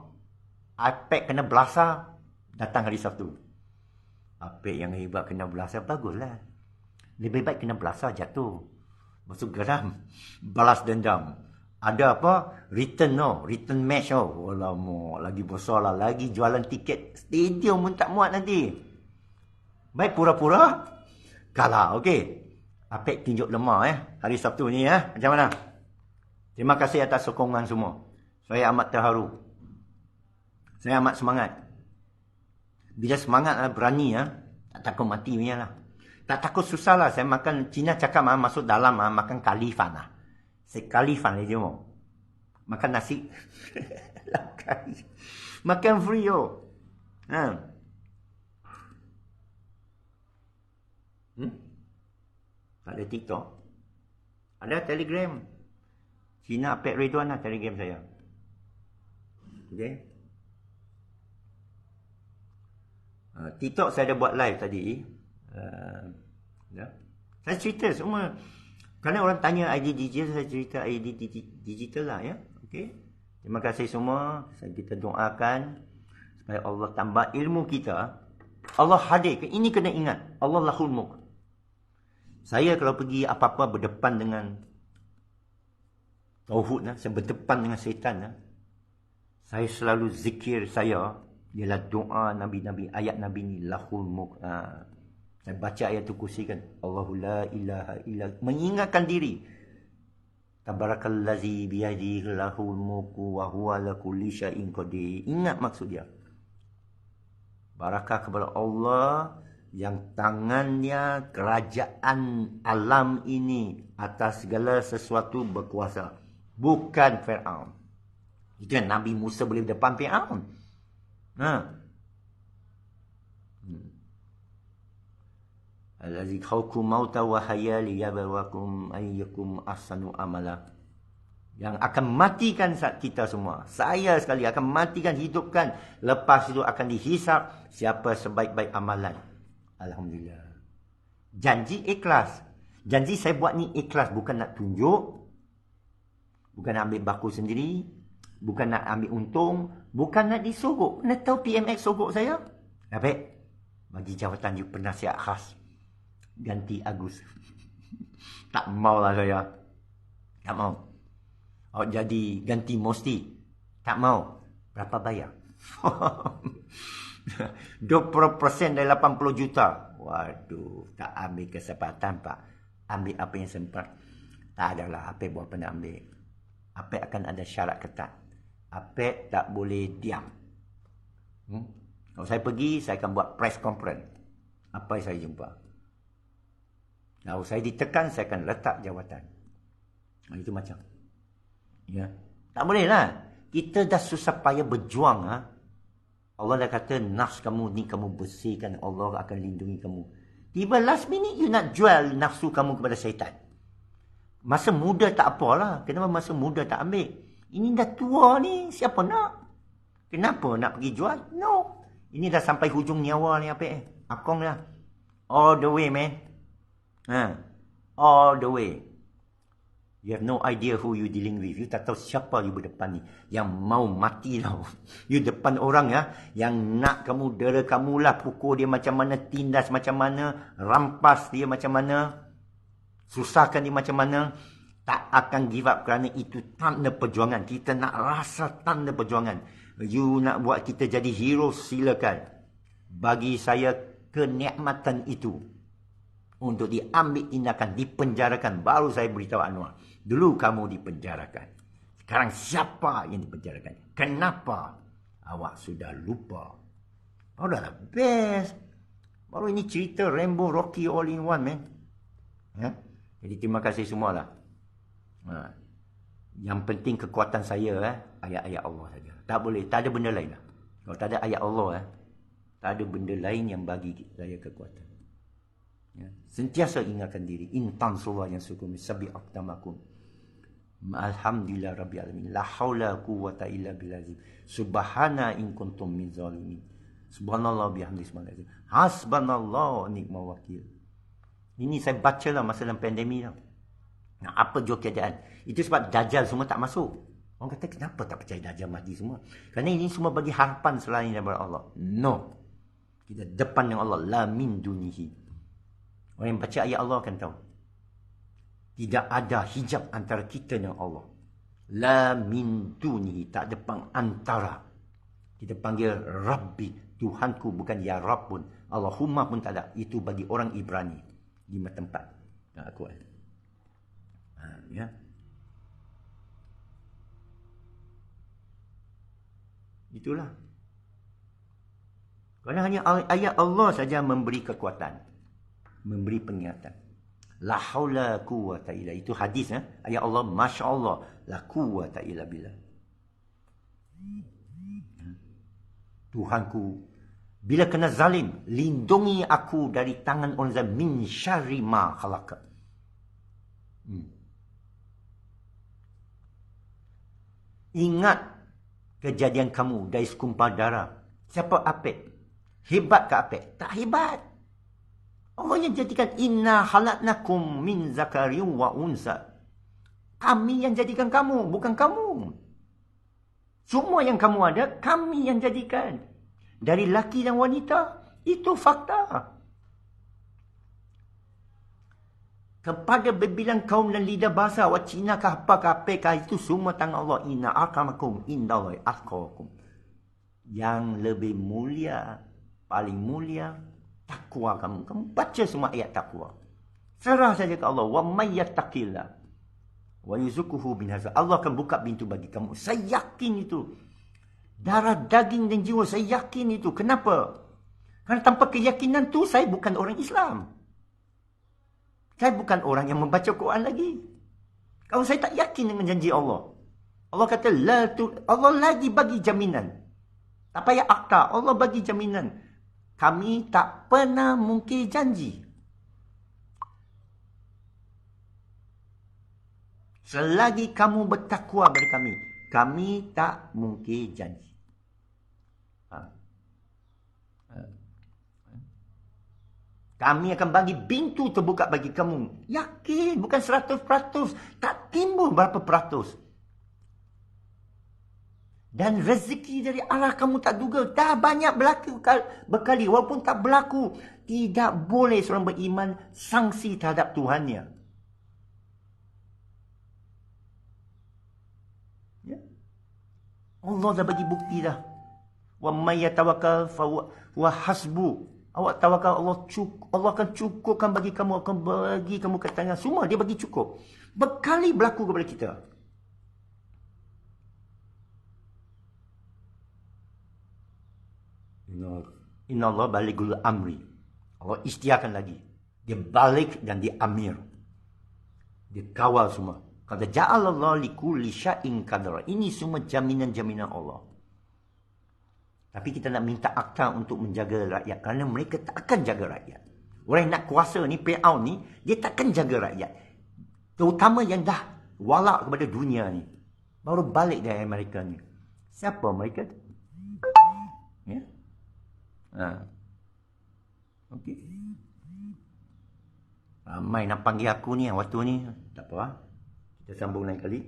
iPad kena belasah datang hari Sabtu. iPad yang hebat kena belasah baguslah. Lebih baik kena belasah jatuh. Masuk geram. Balas dendam. Ada apa? Return match Alamak, lagi besar lah. Lagi jualan tiket stadium pun tak muat nanti. Baik pura-pura kalah, okey. Apek tunjuk lemah hari Sabtu ni Macam mana? Terima kasih atas sokongan semua. Saya amat terharu. Saya amat semangat. Bila semangat berani tak takut mati punya lah. Tak takut susah lah. Saya makan, Cina cakap masuk dalam makan kalifan lah. Saya kalifan aja mau. Makan nasi. Makan free Tak ada TikTok. Ada Telegram. Cina Apek Ridwan lah Telegram saya. Okay. TikTok saya dah buat live tadi. Saya cerita semua. Kerana orang tanya ID digital, saya cerita ID digital lah Okay. Terima kasih semua. Kita doakan supaya Allah tambah ilmu kita. Allah hadir. Ini kena ingat. Allah lahul mulk. Saya kalau pergi apa-apa berdepan dengan tauhid, saya berdepan dengan syaitan, saya selalu zikir saya ialah doa Nabi-Nabi, ayat Nabi ni lahul mulk. Saya baca ayat kursi kan. Allahu la ilaha illa. Mengingatkan diri. Tabarakallazi biyadihi lahul mulku wa huwa ala kulli syai'in qadir. Ingat maksud dia. Barakah kepada Allah yang tangannya kerajaan alam ini atas segala sesuatu berkuasa. Bukan Fir'aun. Itu yang Nabi Musa boleh depan Fir'aun. Allazi khalaqakum mauta wa hayya liyabluwakum ayyukum ahsanu amala. Yang akan matikan kita semua. Saya sekali akan matikan, hidupkan. Lepas itu akan dihisap siapa sebaik-baik amalan. Alhamdulillah. Janji ikhlas. Janji saya buat ni ikhlas. Bukan nak tunjuk. Bukan nak ambil baku sendiri. Bukan nak ambil untung. Bukan nak disogok. Nak tahu PMX sogok saya? Dapat. Bagi jawatan you penasihat khas. Ganti Agus. Tak maulah saya. Tak mau. Jadi ganti Mosti. Tak mau. Berapa bayar? 20% dari 80 juta. Waduh. Tak ambil kesempatan Pak. Ambil apa yang sempat. Tak adalah. Apa buat apa nak ambil. Apa akan ada syarat ketat. Apa tak boleh diam. Kalau saya pergi, saya akan buat press conference. Apa yang saya jumpa. Kalau saya ditekan, saya akan letak jawatan. Itu macam. Ya. Tak boleh lah. Kita dah susah payah berjuang. Allah dah kata, nafs kamu ni kamu bersihkan. Allah akan lindungi kamu. Tiba last minute, you nak jual nafsu kamu kepada syaitan. Masa muda tak apalah. Kenapa masa muda tak ambil? Ini dah tua ni. Siapa nak? Kenapa nak pergi jual? No. Ini dah sampai hujung nyawa ni apa Akong dah. All the way, man. All the way. You have no idea who you dealing with. You tak tahu siapa you berdepan ni. Yang mau mati tau. You depan orang yang nak kamu, dera kamu lah. Pukul dia macam mana, tindas macam mana, rampas dia macam mana, susahkan dia macam mana. Tak akan give up kerana itu tanda perjuangan. Kita nak rasa tanda perjuangan. You nak buat kita jadi hero, silakan. Bagi saya kenikmatan itu. Untuk diambil tindakan, dipenjarakan. Baru saya beritahu Anwar. Dulu kamu dipenjarakan. Sekarang siapa yang dipenjarakan? Kenapa? Awak sudah lupa. Oh, dah best. Baru ini cerita Rambo Rocky all in one, man. Jadi terima kasih semualah. Yang penting kekuatan saya ayat-ayat Allah saja. Tak boleh, tak ada benda lain lah. Kalau tak ada ayat Allah tak ada benda lain yang bagi saya kekuatan. Sentiasa ingatkan diri. Intan surah yang sukum sabi aqdamakum. Alhamdulillah rabbil alamin. La haula quwwata illa billah. Subhana in kuntum min zalimin. Subhanallah bihamdihi subhanallah. Hasbunallah wa ni'mal wakil. Ini saya bacalah masa dalam pandemik tau. Nah, apa jua keadaan. Itu sebab Dajjal semua tak masuk. Orang kata kenapa tak percaya Dajjal mati semua? Kerana ini semua bagi harapan selain daripada Allah. No. Kita depan dengan Allah. La min dunihi. Orang yang baca ayat Allah akan tahu. Tidak ada hijab antara kita dengan Allah. La min dunihi. Tak ada pengantara. Kita panggil Rabbi. Tuhanku bukan Ya Rabb pun. Allahumma pun tak ada. Itu bagi orang Ibrani. 5 tempat. Aku ya. Itulah. Kerana hanya ayat Allah saja memberi kekuatan. Memberi pengingatan. La haula quwwata illa. Itu hadis ayat Allah, Masya Allah. La quwwata illa billah. Tuhanku, bila kena zalim, lindungi aku dari tangan orang zalim. Min syarri ma khalaqa. Ingat kejadian kamu dari sekumpal darah. Siapa Apek? Hebat ke Apek? Tak hebat. Allah yang jadikan inna khalaqnakum min zakarin wa unsa. Kami yang jadikan kamu, bukan kamu. Semua yang kamu ada, kami yang jadikan. Dari laki dan wanita, itu fakta. Kepada berbilang kaum dan lidah bahasa, awak Cina kah apa kah apa kah, itu semua tangan Allah. Inna akramakum indallahi atqakum. Yang lebih mulia, paling mulia, takwa kamu. Kamu baca semua ayat takwa. Serah saja ke Allah. Wa may yattaqillah wa yuzukuhu bin hazar. Allah akan buka pintu bagi kamu. Saya yakin itu. Darah, daging dan jiwa, saya yakin itu. Kenapa? Karena tanpa keyakinan tu saya bukan orang Islam. Saya bukan orang yang membaca Quran lagi. Kalau saya tak yakin dengan janji Allah. Allah kata, Allah lagi bagi jaminan. Tak payah akta, Allah bagi jaminan. Kami tak pernah mungkir janji. Selagi kamu bertakwa kepada kami tak mungkir janji. Kami akan bagi pintu terbuka bagi kamu. Yakin, bukan 100%. Tak timbul berapa peratus. Dan rezeki dari arah kamu tak duga. Dah banyak berlaku berkali. Walaupun tak berlaku. Tidak boleh seorang beriman sangsi terhadap Tuhannya. Ya? Allah dah bagi bukti dah. Wa may yatawakkal fa huwa hasbu. Awak tawakal, Allah akan cukupkan bagi kamu, akan bagi kamu ketenangan. Semua dia bagi cukup. Berkali berlaku kepada kita. Inna Allah balighul amri. Allah istiakan lagi. Dia balik dan dia amir. Dia kawal semua. Kata ja'alallahu likulli syai'in qadara. Ini semua jaminan-jaminan Allah. Tapi kita nak minta akta untuk menjaga rakyat. Kerana mereka tak akan jaga rakyat. Orang yang nak kuasa ni, payout ni, dia takkan jaga rakyat. Terutama yang dah walak kepada dunia ni. Baru balik dari Amerika ni. Siapa mereka? Ya? Okey. Ramai nak panggil aku ni waktu ni. Tak apa. Kita sambung lain kali.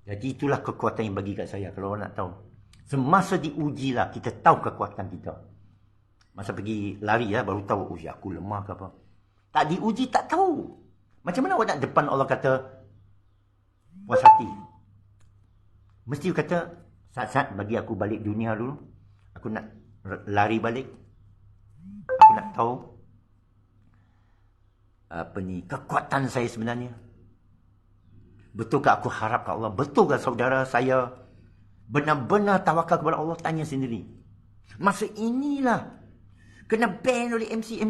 Jadi itulah kekuatan yang bagi kat saya. Kalau orang nak tahu. Semasa diujilah kita tahu kekuatan kita. Masa pergi lari lah baru tahu, oh aku lemah ke apa. Tak diuji tak tahu. Macam mana awak nak depan Allah kata, puas hati. Mesti kata, saat-saat bagi aku balik dunia dulu. Aku nak lari balik. Aku nak tahu kekuatan saya sebenarnya. Betulkah aku harap ke Allah? Betulkah saudara saya benar-benar tawakal kepada Allah? Tanya sendiri. Masa inilah kena ban oleh MC.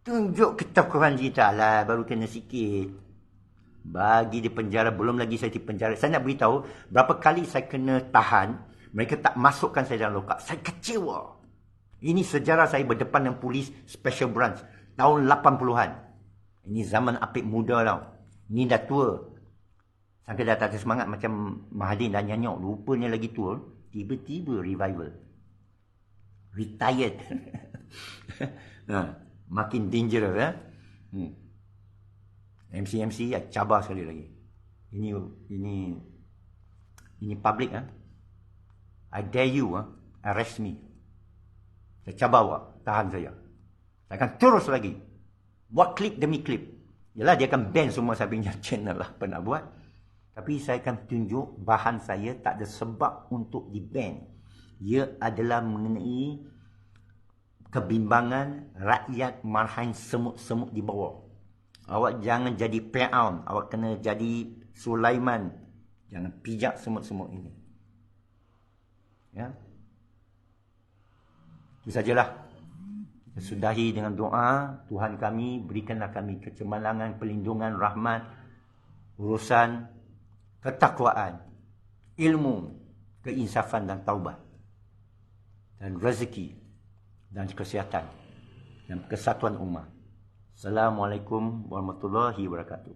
Tunjuk ketakuan kita lah, baru kena sikit. Bagi di penjara, belum lagi saya di penjara. Saya nak beritahu, berapa kali saya kena tahan, mereka tak masukkan saya dalam lokap. Saya kecewa. Ini sejarah saya berdepan dengan polis Special Branch tahun 80-an. Ini zaman Apik muda tau. Ini dah tua. Sangka dah tak ada semangat macam Mahathir dan Nyanyok. Rupanya lagi tua. Tiba-tiba revival. Retired. Makin dangerous. MC cabar sekali lagi. Ini public. I dare you. Arrest me. Saya cabar awak. Tahan saya. Saya akan terus lagi. Buat klip demi klip. Yalah dia akan ban semua saya punya channel lah. Pernah buat. Tapi saya akan tunjuk bahan saya tak ada sebab untuk di-ban. Ia adalah mengenai kebimbangan rakyat marhain semut-semut di bawah. Awak jangan jadi Fir'aun. Awak kena jadi Sulaiman. Jangan pijak semut-semut ini. Ya. Itu sajalah. Kita sudahi dengan doa. Tuhan kami, berikanlah kami kecemerlangan, perlindungan, rahmat, urusan ketakwaan, ilmu, keinsafan dan taubat, dan rezeki, dan kesihatan, dan kesatuan umat. Assalamualaikum warahmatullahi wabarakatuh.